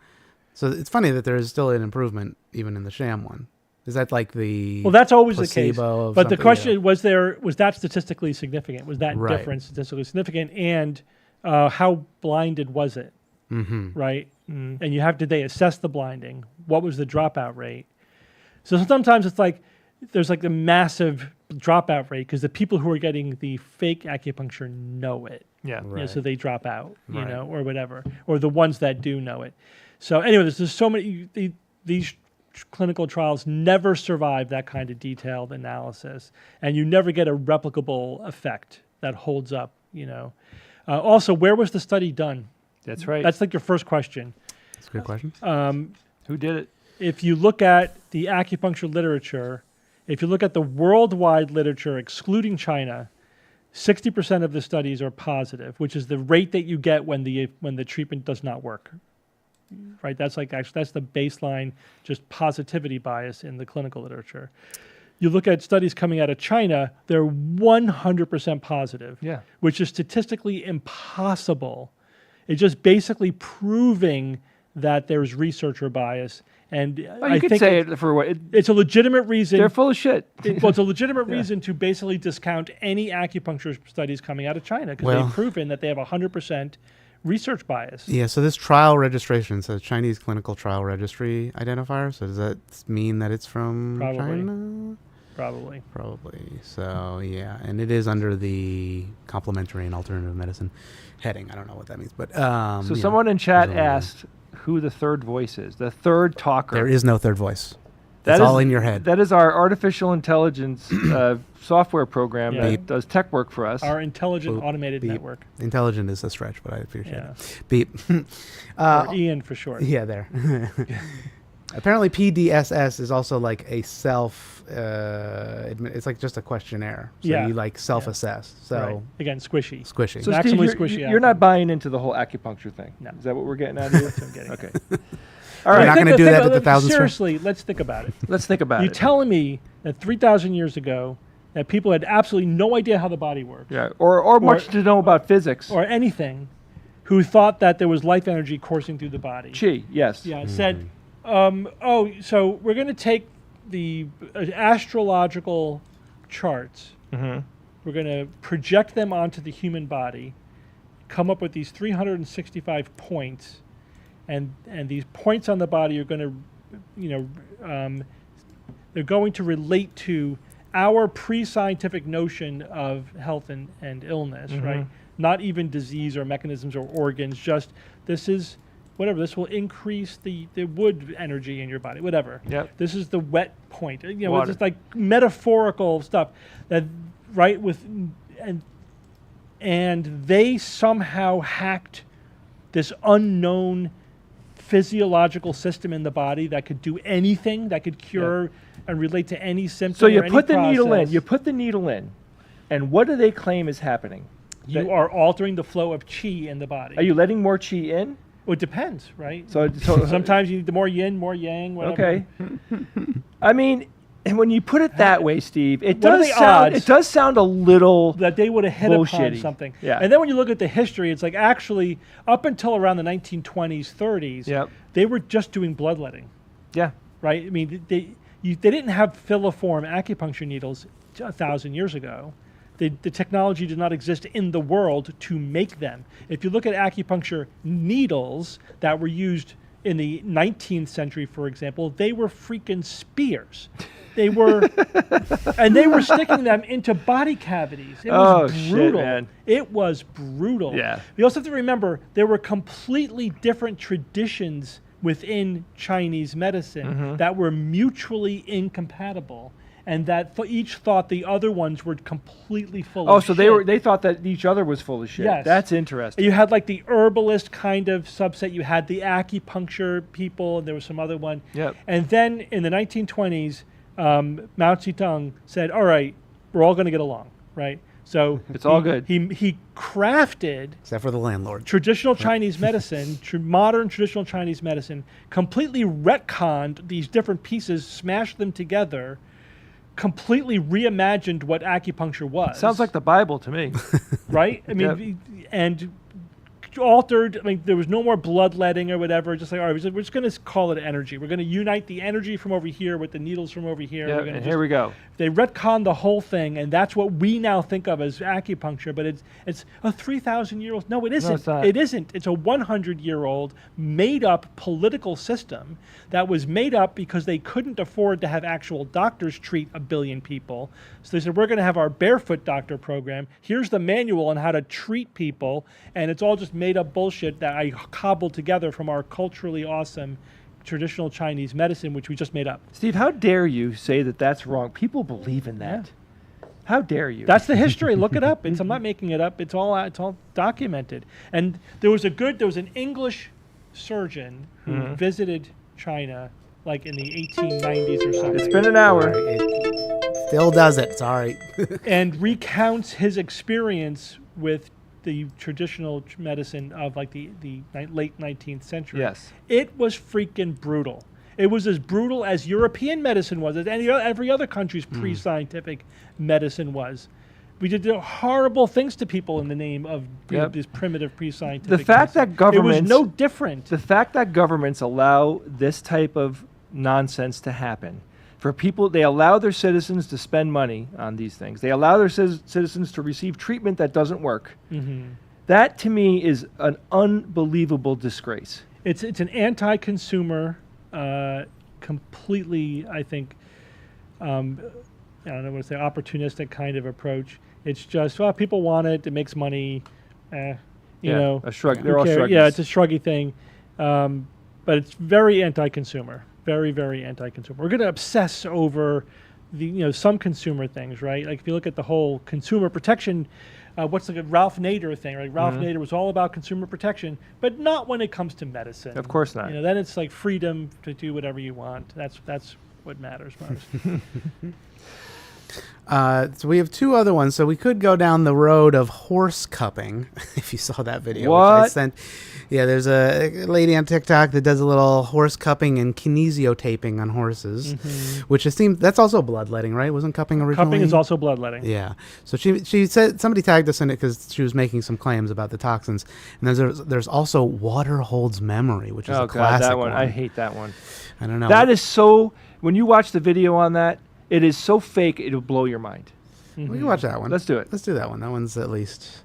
So it's funny that there is still an improvement even in the sham one. Is that like the that's always the case. But the question was that statistically significant? Was that difference statistically significant? And how blinded was it? Right. And did they assess the blinding? What was the dropout rate? So sometimes it's like there's like the massive dropout rate because the people who are getting the fake acupuncture know it. Yeah. Right. So they drop out, or whatever, or the ones that do know it. So anyway, there's so many, these clinical trials never survive that kind of detailed analysis, and you never get a replicable effect that holds up, Also, where was the study done? That's right. That's like your first question. That's a good question. Who did it? If you look at the acupuncture literature, if you look at the worldwide literature, excluding China, 60% of the studies are positive, which is the rate that you get when the treatment does not work. Right, that's the baseline, just positivity bias in the clinical literature. You look at studies coming out of China; they're 100% positive, which is statistically impossible. It's just basically proving that there's researcher bias, and I think say it for what it's a legitimate reason. They're full of shit. It's a legitimate reason to basically discount any acupuncture studies coming out of China because they've proven that they have 100%. Research bias. Yeah, so this trial registration says Chinese Clinical Trial Registry identifier. So does that mean that it's from China? Probably. So, yeah, and it is under the complementary and alternative medicine heading. I don't know what that means, but so someone in chat asked who the third voice is, the third talker. There is no third voice. It's all in your head. That is our artificial intelligence software program Yeah. that does tech work for us. Our intelligent automated Beep. network. Intelligent is a stretch, but I appreciate Yeah. it. Beep. Or Ian for short. Yeah, there. Apparently, PDSS is also like a it's like just a questionnaire. So Yeah. you like self-assess. So Right. Again, squishy. squishy. So Maximally Steve, squishy you're not outcome. buying into the whole acupuncture thing. No. Is that what we're getting out of here? That's what I'm getting. Okay. All All right. We're not right. going to do that at the 1,000 Strike. Seriously, let's think about it. Let's think about You're it. telling me that 3,000 years ago, that people had absolutely no idea how the body works, Yeah. Or much to know about physics. or anything, who thought that there was life energy coursing through the body. Chi. Yes. Yeah, said, so we're going to take the astrological charts. Mm-hmm. We're going to project them onto the human body, come up with these 365 points, and these points on the body are going to, they're going to relate to our pre-scientific notion of health and illness, right? Not even disease or mechanisms or organs, just this is whatever. This will increase the wood energy in your body, whatever. Yep. This is the wet point. You know, Water. it's just like metaphorical stuff that, right, and they somehow hacked this unknown physiological system in the body that could do anything, that could cure and relate to any symptom. So you or any put the needle in. process. You put the needle in, and what do they claim is happening? You are altering the flow of chi in the body. Are you letting more chi in? Well, it depends, right? So Sometimes you need the more yin, more yang, whatever. Okay. I mean, and when you put it that way, Steve, it What are does the sound. odds? It does sound a little. That they would have hit upon Bullshitty. something. Yeah. And then when you look at the history, it's like actually up until around the 1920s, 30s, Yep. they were just doing bloodletting, Yeah. right? I mean, they didn't have filiform acupuncture needles 1,000 years ago. The technology did not exist in the world to make them. If you look at acupuncture needles that were used in the 19th century, for example, they were freaking spears. They were, and they were sticking them into body cavities. It was brutal. Shit, man. It was brutal. Yeah. You also have to remember there were completely different traditions within Chinese medicine that were mutually incompatible, and that each thought the other ones were completely full of So shit. they thought that each other was full of shit. Yes. That's interesting. You had like the herbalist kind of subset. You had the acupuncture people, and there was some other one. Yep. And then in the 1920s, Mao Zedong said, "All right, we're all going to get along, right?" So It's all good. He crafted Except for the landlord. traditional Chinese medicine, modern traditional Chinese medicine, completely retconned these different pieces, smashed them together, completely reimagined what acupuncture was. Sounds like the Bible to me. right? I mean, and altered. I mean, there was no more bloodletting or whatever. Just like, all right, we're just going to call it energy. We're going to unite the energy from over here with the needles from over here. Yeah, We're gonna and here we go. They retconned the whole thing, and that's what we now think of as acupuncture. But it's a 3,000-year-old. No, it isn't. it's not. It isn't. It's a 100-year-old made-up political system that was made up because they couldn't afford to have actual doctors treat 1 billion people. So they said, we're going to have our barefoot doctor program. Here's the manual on how to treat people, and it's all just made-up bullshit that I cobbled together from our culturally awesome traditional Chinese medicine, which we just made up. Steve, how dare you say that that's wrong? People believe in that. How dare you? That's the history. Look it up. I'm not making it up. It's all documented. And there was an English surgeon who visited China like in the 1890s or something. It's been an hour. It still does it. Sorry. And recounts his experience with the traditional medicine of like the late 19th century. Yes. It was freaking brutal. It was as brutal as European medicine was, as every other country's pre-scientific medicine was. We did horrible things to people in the name of this primitive pre-scientific The fact medicine. that governments... It was no different. The fact that governments allow this type of nonsense to happen, for people, they allow their citizens to spend money on these things. They allow their citizens to receive treatment that doesn't work. That, to me, is an unbelievable disgrace. It's an anti-consumer, completely, I think, I don't know what to say, opportunistic kind of approach. It's just, well, people want it. It makes money. You know, a shrug. who They're all cares? shruggies. Yeah, it's a shruggy thing, but it's very anti-consumer. very, very anti-consumer. We're going to obsess over some consumer things, right? Like if you look at the whole consumer protection, what's like a Ralph Nader thing, right? Ralph Nader was all about consumer protection, but not when it comes to medicine. Of course not. Then it's like freedom to do whatever you want. That's what matters most. So we have two other ones. So we could go down the road of horse cupping. If you saw that video, which I sent. Yeah, there's a lady on TikTok that does a little horse cupping and kinesiotaping on horses, which it seems that's also bloodletting, right? Wasn't cupping originally? Cupping is also bloodletting. Yeah. So she said somebody tagged us in it because she was making some claims about the toxins. And there's also water holds memory, which is a classic that one. I hate that one. I don't know. That is so. When you watch the video on that, it is so fake. It'll blow your mind. We can watch that one. Let's do it. Let's do that one. That one's at least,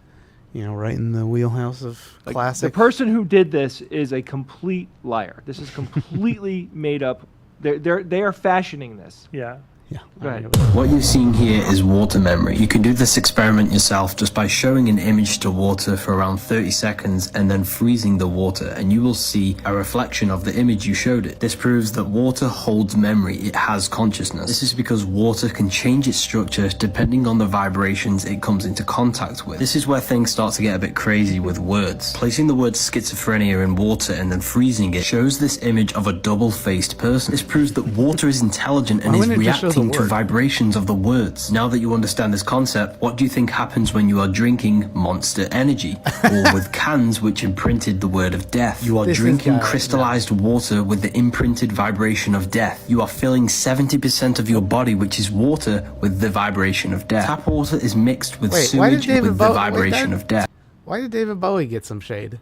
right in the wheelhouse of classic. The person who did this is a complete liar. This is completely made up. They are fashioning this. Yeah. Yeah. Go ahead. What you're seeing here is water memory. You can do this experiment yourself just by showing an image to water for around 30 seconds and then freezing the water, and you will see a reflection of the image you showed it. This proves that water holds memory. It has consciousness. This is because water can change its structure depending on the vibrations it comes into contact with. This is where things start to get a bit crazy with words. Placing the word schizophrenia in water and then freezing it shows this image of a double-faced person. This proves that water is intelligent and is reacting to vibrations of the words. Now that you understand this concept, what do you think happens when you are drinking Monster Energy or with cans which imprinted the word of death? You are drinking crystallized water with the imprinted vibration of death. You are filling 70% of your body, which is water, with the vibration of death. Tap water is mixed with sewage with the vibration of death. Why did David Bowie get some shade?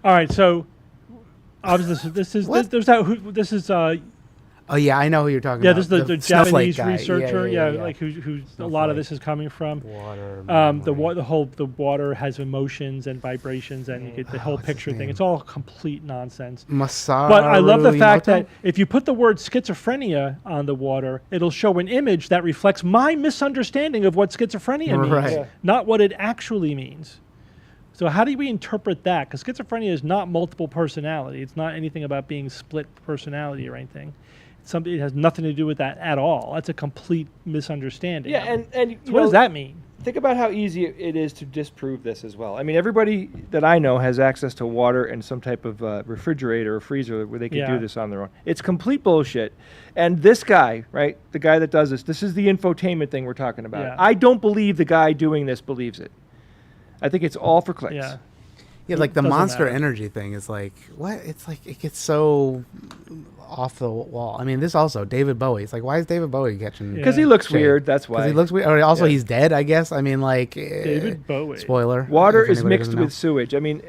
All right, so obviously this is Oh yeah, I know who you're talking yeah, about. this is the Japanese researcher. Yeah, like who a lot of this is coming from. Water. The water has emotions and vibrations, and you get the whole picture thing. It's all complete nonsense. Masaru But I love the fact Emoto? that if you put the word schizophrenia on the water, it'll show an image that reflects my misunderstanding of what schizophrenia means, Right. not what it actually means. So how do we interpret that? Because schizophrenia is not multiple personality. It's not anything about being split personality or anything. It has nothing to do with that at all. That's a complete misunderstanding. Yeah, and so what does that mean? Think about how easy it is to disprove this as well. I mean, everybody that I know has access to water and some type of refrigerator or freezer where they can do this on their own. It's complete bullshit. And this guy, right, the guy that does this is the infotainment thing we're talking about. Yeah. I don't believe the guy doing this believes it. I think it's all for clicks. Yeah. Yeah, like the Doesn't Monster matter. Energy thing is like, what? It's like, it gets so off the wall. I mean, this also, David Bowie. It's like, why is David Bowie catching Because he looks shade? weird, that's why. Because he looks weird. Or also, he's dead, I guess. I mean, like... David Bowie. Spoiler. Water if is anybody mixed doesn't know. with sewage. I mean...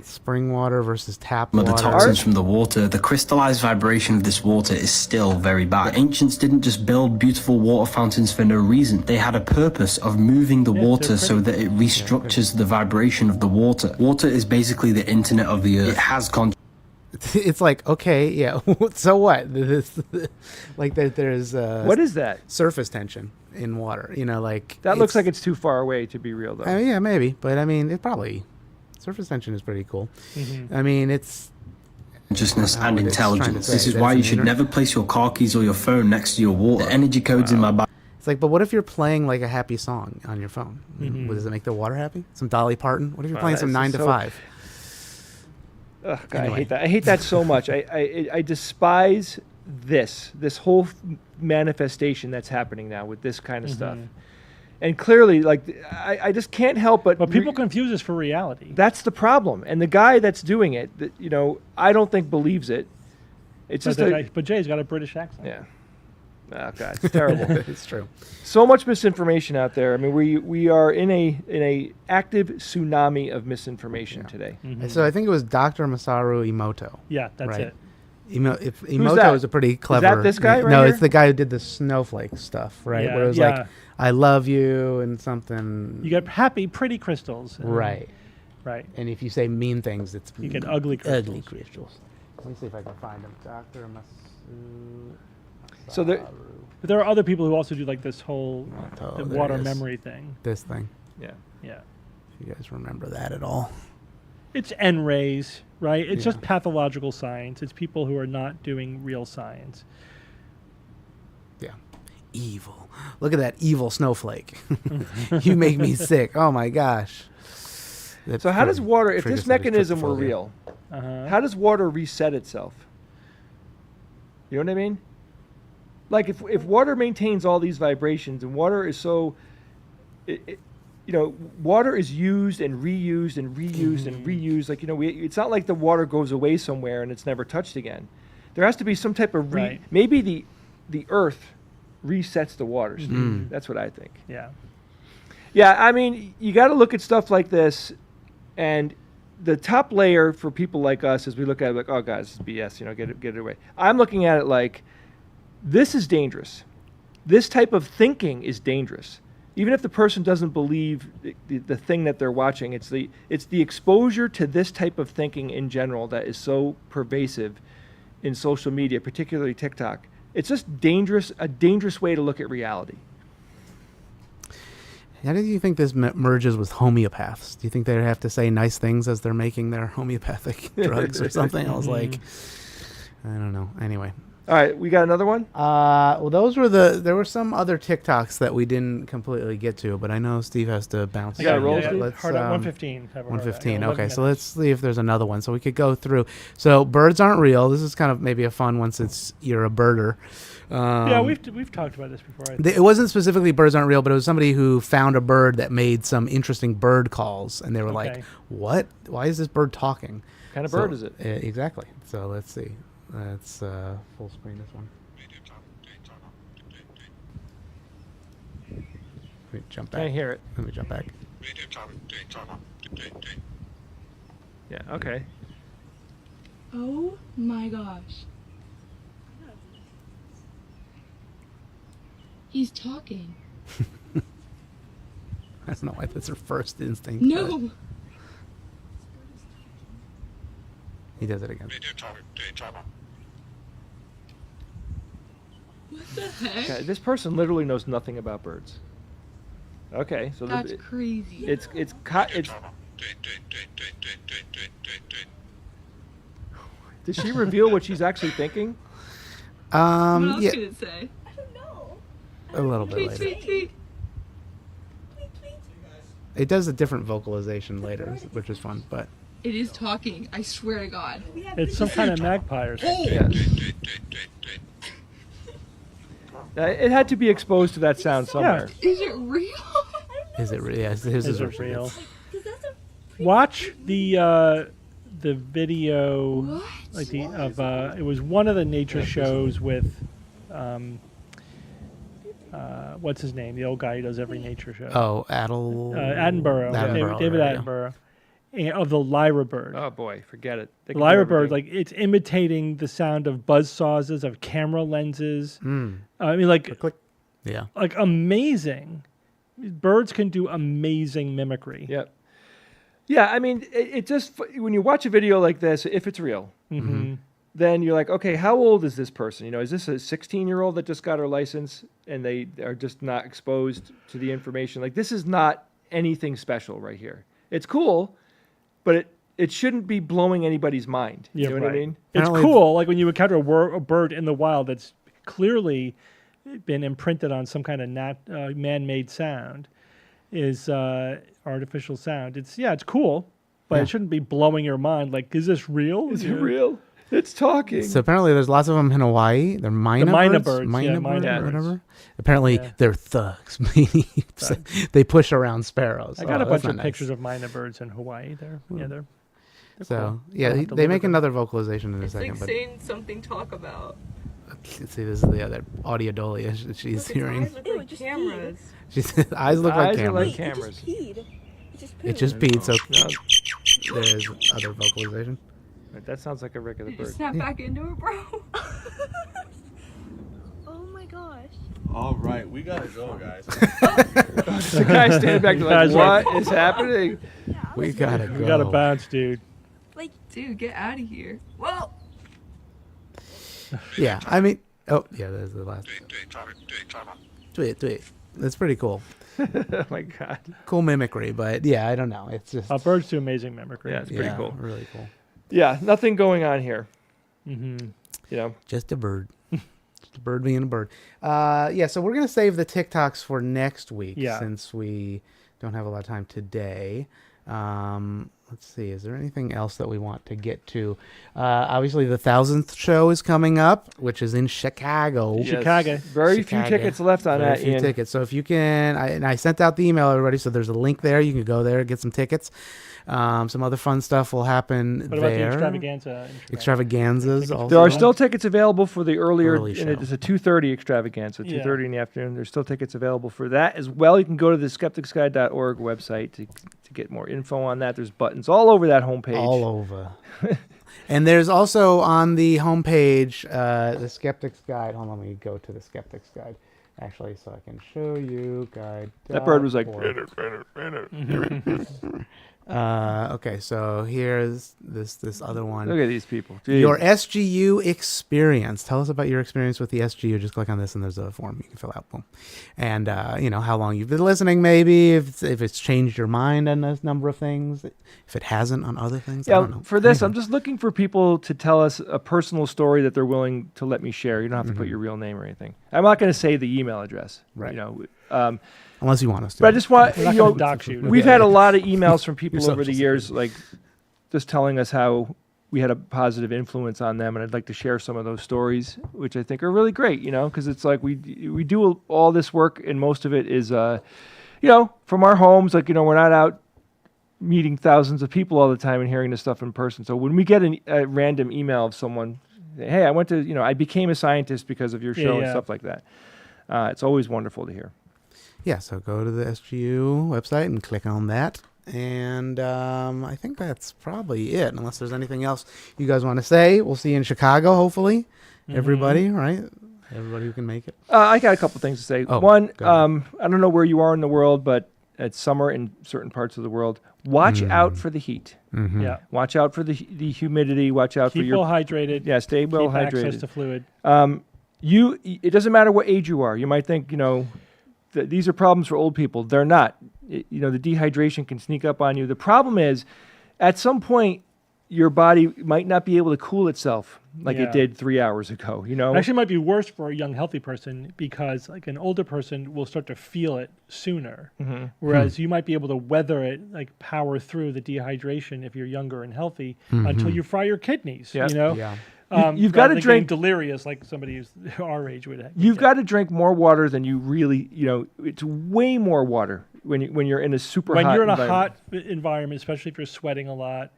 Spring water versus tap But water. the toxins from the water, the crystallized vibration of this water is still very bad. The ancients didn't just build beautiful water fountains for no reason. They had a purpose of moving the water so that it restructures the vibration of the water. Water is basically the internet of the earth. It has It's like, okay, yeah, so what? Like there's what is that? Surface tension in water. Like... That looks like it's too far away to be real, though. Yeah, maybe. But, I mean, it probably... Surface tension is pretty cool. I mean, it's... consciousness and it's trying to intelligence. say. This is That's why an you should inter- never place your car keys or your phone next to your water. The energy codes in my body. It's like, but what if you're playing like a happy song on your phone? Does it make the water happy? Some Dolly Parton? What if you're playing some 9 to 5? Ugh, God, Anyway. I hate that. I hate that so much. I despise this whole manifestation that's happening now with this kind of stuff. And clearly, like, I just can't help but... But people confuse this for reality. That's the problem. And the guy that's doing it, I don't think believes it. It's But, just but Jay's got a British accent. Yeah. Oh, God, it's terrible. It's true. So much misinformation out there. I mean, we are in a active tsunami of misinformation today. So I think it was Dr. Masaru Emoto. Yeah, that's right? it. Emoto that? is a pretty clever... Is that this guy right No, here? it's the guy who did the snowflake stuff, right? Yeah, Where it was like, I love you and something... You get happy, pretty crystals. Right. Right. And if you say mean things, it's... You get ugly crystals. Ugly crystals. Let me see if I can find him. Dr. Masaru... So there... But there are other people who also do like this whole the there water it is. memory thing. This thing. Yeah. Yeah. If you guys remember that at all. It's N-rays, right? It's just pathological science. It's people who are not doing real science. Yeah. Evil. Look at that evil snowflake. You make me sick. Oh my gosh. So how does water, if this mechanism were real, how does water reset itself? You know what I mean? Like if water maintains all these vibrations and water is so, water is used and reused and reused and reused. Like, it's not like the water goes away somewhere and it's never touched again. There has to be some type of maybe the earth resets the water, Steve. That's what I think. Yeah. Yeah, I mean, you got to look at stuff like this, and the top layer for people like us, as we look at it, like, oh, guys, this is BS, get it away. I'm looking at it like, this is dangerous. This type of thinking is dangerous. Even if the person doesn't believe the thing that they're watching, it's the exposure to this type of thinking in general that is so pervasive in social media, particularly TikTok. It's just dangerous, a dangerous way to look at reality. How do you think this merges with homeopaths? Do you think they have to say nice things as they're making their homeopathic drugs or something? I was like, I don't know. Anyway. All right, we got another one? Well, there were some other TikToks that we didn't completely get to, but I know Steve has to bounce. Yeah, roll. Let's 115. 115. Okay, so let's see if there's another one. So we could go through. So birds aren't real. This is kind of maybe a fun once you're a birder. Yeah, we've talked about this before. It wasn't specifically birds aren't real, but it was somebody who found a bird that made some interesting bird calls, and they were like, "What? Why is this bird talking? What kind of bird is it?" Exactly. So let's see. Let's full screen this one. Let me jump back. Can't hear it. Let me jump back. Yeah. Okay. Oh my gosh. He's talking. I don't know why that's her first instinct. No. He does it again. What the heck? Okay, this person literally knows nothing about birds. Okay, so that's crazy. It's. Did she reveal what she's actually thinking? What else did it say? A little bit later. Tweet. It does a different vocalization later, which is fun, but it is talking. I swear to God. It's some kind of magpie or something. Yeah. It had to be exposed to that sound somewhere. Yeah. Is it real? Is it real? Yes, his is real. Watch the video, it was one of the nature shows with. What's his name? The old guy who does every nature show. Oh, Attenborough. David Attenborough. Of the lyra bird. Oh boy, forget it. The lyra bird, like it's imitating the sound of buzzsaws, of camera lenses. I mean, like, click. Yeah, like amazing. Birds can do amazing mimicry. Yep. Yeah, I mean, it just when you watch a video like this, if it's real. Then you're like, okay, how old is this person? Is this a 16-year-old that just got her license and they are just not exposed to the information? Like, this is not anything special right here. It's cool, but it shouldn't be blowing anybody's mind. You know what I mean? It's cool, like when you encounter a bird in the wild that's clearly been imprinted on some kind of man-made sound, is artificial sound. It's cool, but it shouldn't be blowing your mind. Like, is this real? Is it real? It's talking. So apparently there's lots of them in Hawaii. They're myna birds. Myna birds or whatever. Apparently they're thugs. They push around sparrows. I got a bunch of pictures of myna birds in Hawaii. They're cool. They make another vocalization in a second. Like saying something talk about. Let's see, this is the other audio dolly she's hearing. Eyes look like cameras. Eyes look like cameras. Like cameras. It just peed. So there's other vocalization. That sounds like a regular bird. Snap back into it, bro. Oh my gosh. All right, we gotta go, guys. The guy standing back there like, what is happening? We gotta go. We gotta bounce, dude. Like, dude, get out of here. Whoa. Yeah, I mean, there's the last. Tweet. That's pretty cool. Oh my God. Cool mimicry, but yeah, I don't know. It's just birds do amazing mimicry. Yeah, it's pretty cool. Really cool. Yeah, nothing going on here. Mm-hmm. You know, just a bird. Just a bird being a bird. Yeah, so we're gonna save the TikToks for next week since we don't have a lot of time today. Let's see. Is there anything else that we want to get to? Obviously, the 1000th show is coming up, which is in Chicago. Yes. Chicago. Very few tickets left on that, Very few tickets. So if you can, I sent out the email, everybody, so there's a link there. You can go there, get some tickets. Some other fun stuff will happen there. What about the extravaganza? Extravaganzas also. There are still tickets available for the early show. and it is a 2:30 extravaganza, 2:30 in the afternoon. There's still tickets available for that as well. You can go to the skepticsguide.org website to get more info on that. There's buttons all over that homepage. All over. And there's also on the homepage, the Skeptics Guide. Hold on, let me go to the Skeptics Guide. Actually, so I can show you guide. That bird was like... Okay, so here's this other one. Look at these people. Jeez. Your SGU experience. Tell us about your experience with the SGU. Just click on this and there's a form you can fill out. Boom. And, how long you've been listening, maybe, if it's changed your mind on a number of things, if it hasn't on other things. I don't know. For this, I'm just looking for people to tell us a personal story that they're willing to let me share. You don't have to put your real name or anything. I'm not going to say the email address. Right. Unless you want us to. But I just want, dox you. We've had a lot of emails from people over the years, like just telling us how we had a positive influence on them. And I'd like to share some of those stories, which I think are really great, because it's like we do all this work and most of it is, from our homes. Like, we're not out meeting thousands of people all the time and hearing this stuff in person. So when we get a random email of someone, hey, I became a scientist because of your show and stuff like that. It's always wonderful to hear. Yeah, so go to the SGU website and click on that. And I think that's probably it, unless there's anything else you guys want to say. We'll see you in Chicago, hopefully. Everybody, right? Everybody who can make it. I got a couple things to say. One, I don't know where you are in the world, but it's summer in certain parts of the world. Watch out for the heat. Yeah. Watch out for the humidity. Watch out for Keep well hydrated. Yeah, stay well hydrated. Access to fluid. It doesn't matter what age you are. You might think, these are problems for old people. They're not. The dehydration can sneak up on you. The problem is, at some point, your body might not be able to cool itself like it did 3 hours ago. It actually might be worse for a young, healthy person because, like, an older person will start to feel it sooner, whereas you might be able to weather it, like power through the dehydration if you're younger and healthy until you fry your kidneys. Yeah. You've got to drink delirious like somebody who's our age would. You've got to drink more water than you really. It's way more water when you're in a super. When hot you're in a environment. hot environment, especially if you're sweating a lot,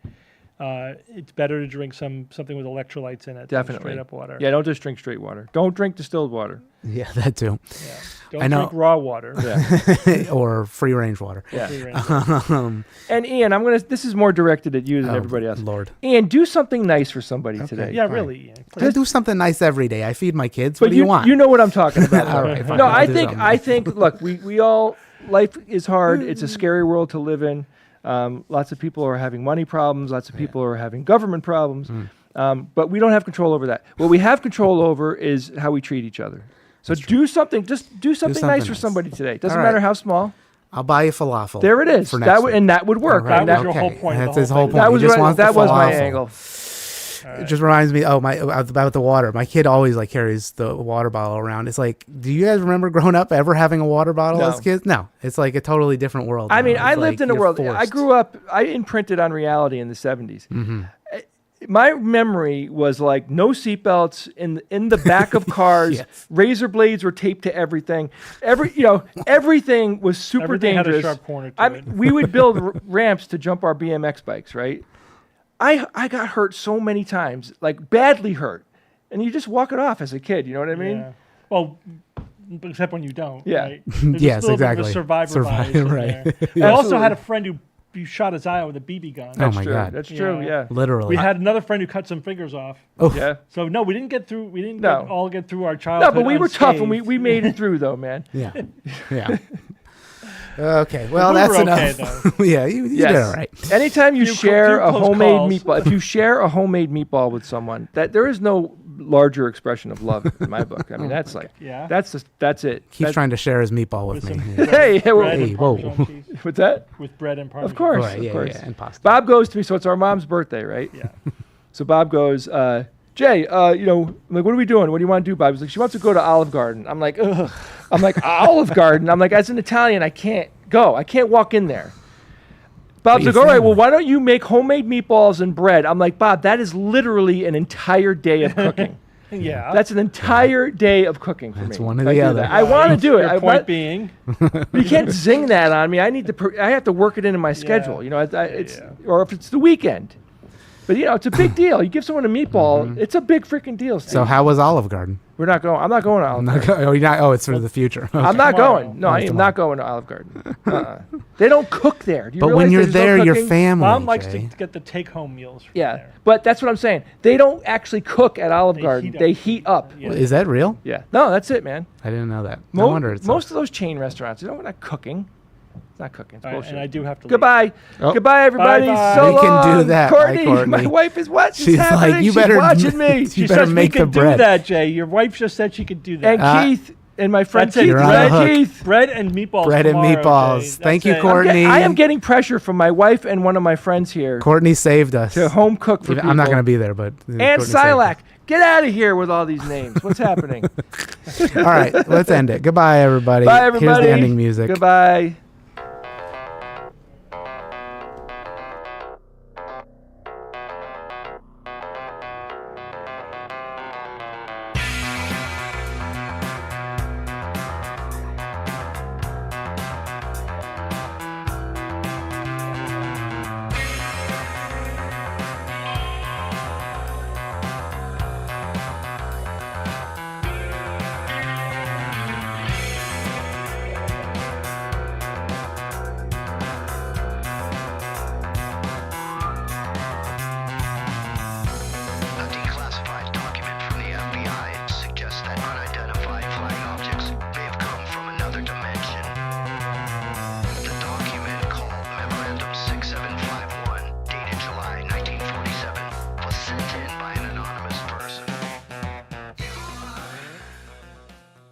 it's better to drink something with electrolytes in it. Definitely, than straight up water. Yeah, don't just drink straight water. Don't drink distilled water. Yeah, that too. Yeah. Don't drink raw water. Yeah. Or free range water. Yeah. And Ian, this is more directed at you than everybody else. Lord. Ian, do something nice for somebody today. Yeah, really, Ian. I do something nice every day. I feed my kids. But what do you want? You know what I'm talking about. All right, fine. No, I'll I think look, we all, life is hard. It's a scary world to live in. Lots of people are having money problems. Lots of people are having government problems. But we don't have control over that. What we have control over is how we treat each other. So do something. Just do something nice for somebody today. Doesn't matter how small. I'll buy you falafel. There it is. That would work. Right. That was your whole point. That's his whole point. That was he just wants that the was my falafel. angle. It just reminds me. About the water. My kid always carries the water bottle around. It's like, do you guys remember growing up ever having a water bottle as kids? No, it's like a totally different world. I mean, I It's lived like in a world. forced. I grew up. I imprinted on reality in the 70s. My memory was like no seatbelts in the back of cars. Yes. Razor blades were taped to everything. Everything was super Everything dangerous. had a sharp corner to it. We would build ramps to jump our BMX bikes, right? I got hurt so many times, like badly hurt, and you just walk it off as a kid. You know what I mean? Yeah. Well, except when you don't. Yeah. Right? There's Yes, a little bit exactly. of a survivor bias in right. there. I also had a friend who shot his eye out with a BB gun. Oh my true. God. That's true. Yeah. Literally. We had another friend who cut some fingers off. Oh. Yeah. So no, we didn't get through. We didn't No. all get through our No, childhood. but we were tough, and unscathed. we made it through, though, man. Yeah. Yeah. Okay. Well, We that's were enough. okay, Yeah, you did all right. Anytime you share a close homemade calls. meatball, if you share a homemade meatball with someone, that there is no larger expression of love in my book. I mean, that's like, that's it. Keeps trying to share his meatball with me. Hey, whoa. What's that? With bread and Parmesan. Of course, Right, of course. yeah, and pasta. Bob goes to me, so it's our mom's birthday, right? Yeah. So Bob goes, Jay, you know, I'm like, what are we doing? What do you want to do, Bob? He's like, she wants to go to Olive Garden. I'm like, ugh. I'm like, Olive Garden? I'm like, as an Italian, I can't go. I can't walk in there. Bob's like, all right, well, why don't you make homemade meatballs and bread? I'm like, Bob, that is literally an entire day of cooking. Yeah. That's an entire day of cooking for me. That's one or the other. I want to do it. Your point being, you can't zing that on me. I need to. I have to work it into my schedule. You know, it's or if it's the weekend. But you know, it's a big deal. You give someone a meatball, it's a big freaking deal. Steve. So how was Olive Garden? We're not going. I'm not going to Olive Garden. It's for the future. Okay. I'm not going. No, I am not going to Olive Garden. They don't cook there. Do you but realize when you're there's no there, your cooking? family. Mom likes Jay. to get the take-home meals. From Yeah, there. but that's what I'm saying. They don't actually cook at Olive Garden. heat up. They heat up. Yeah. Is that real? Yeah. No, that's it, man. I didn't know that. No wonder it's most of those chain restaurants, you know, we're not cooking. It's not cooking. It's All right, bullshit. and I do have to. Goodbye. Oh. Goodbye, everybody. Bye-bye. So We can do long. that. Courtney, Bye, Courtney. my wife is what? She's like, happening? you She's better watching me. You She better says make we the could bread. do that, Jay. Your wife just said she could do that. And Keith and my friend That's it. Keith. You're on the hook. Keith. Bread and meatballs. Bread and tomorrow, meatballs. Jay. Thank That's you, it. Courtney. I am getting pressure from my wife and one of my friends here Courtney saved us. to home cook for people. I'm not going to be there, but And Courtney saved Silac. Get out of here with all these names. What's happening? us. All right, let's end it. Goodbye, everybody. Bye, everybody. Here's the ending music. Goodbye.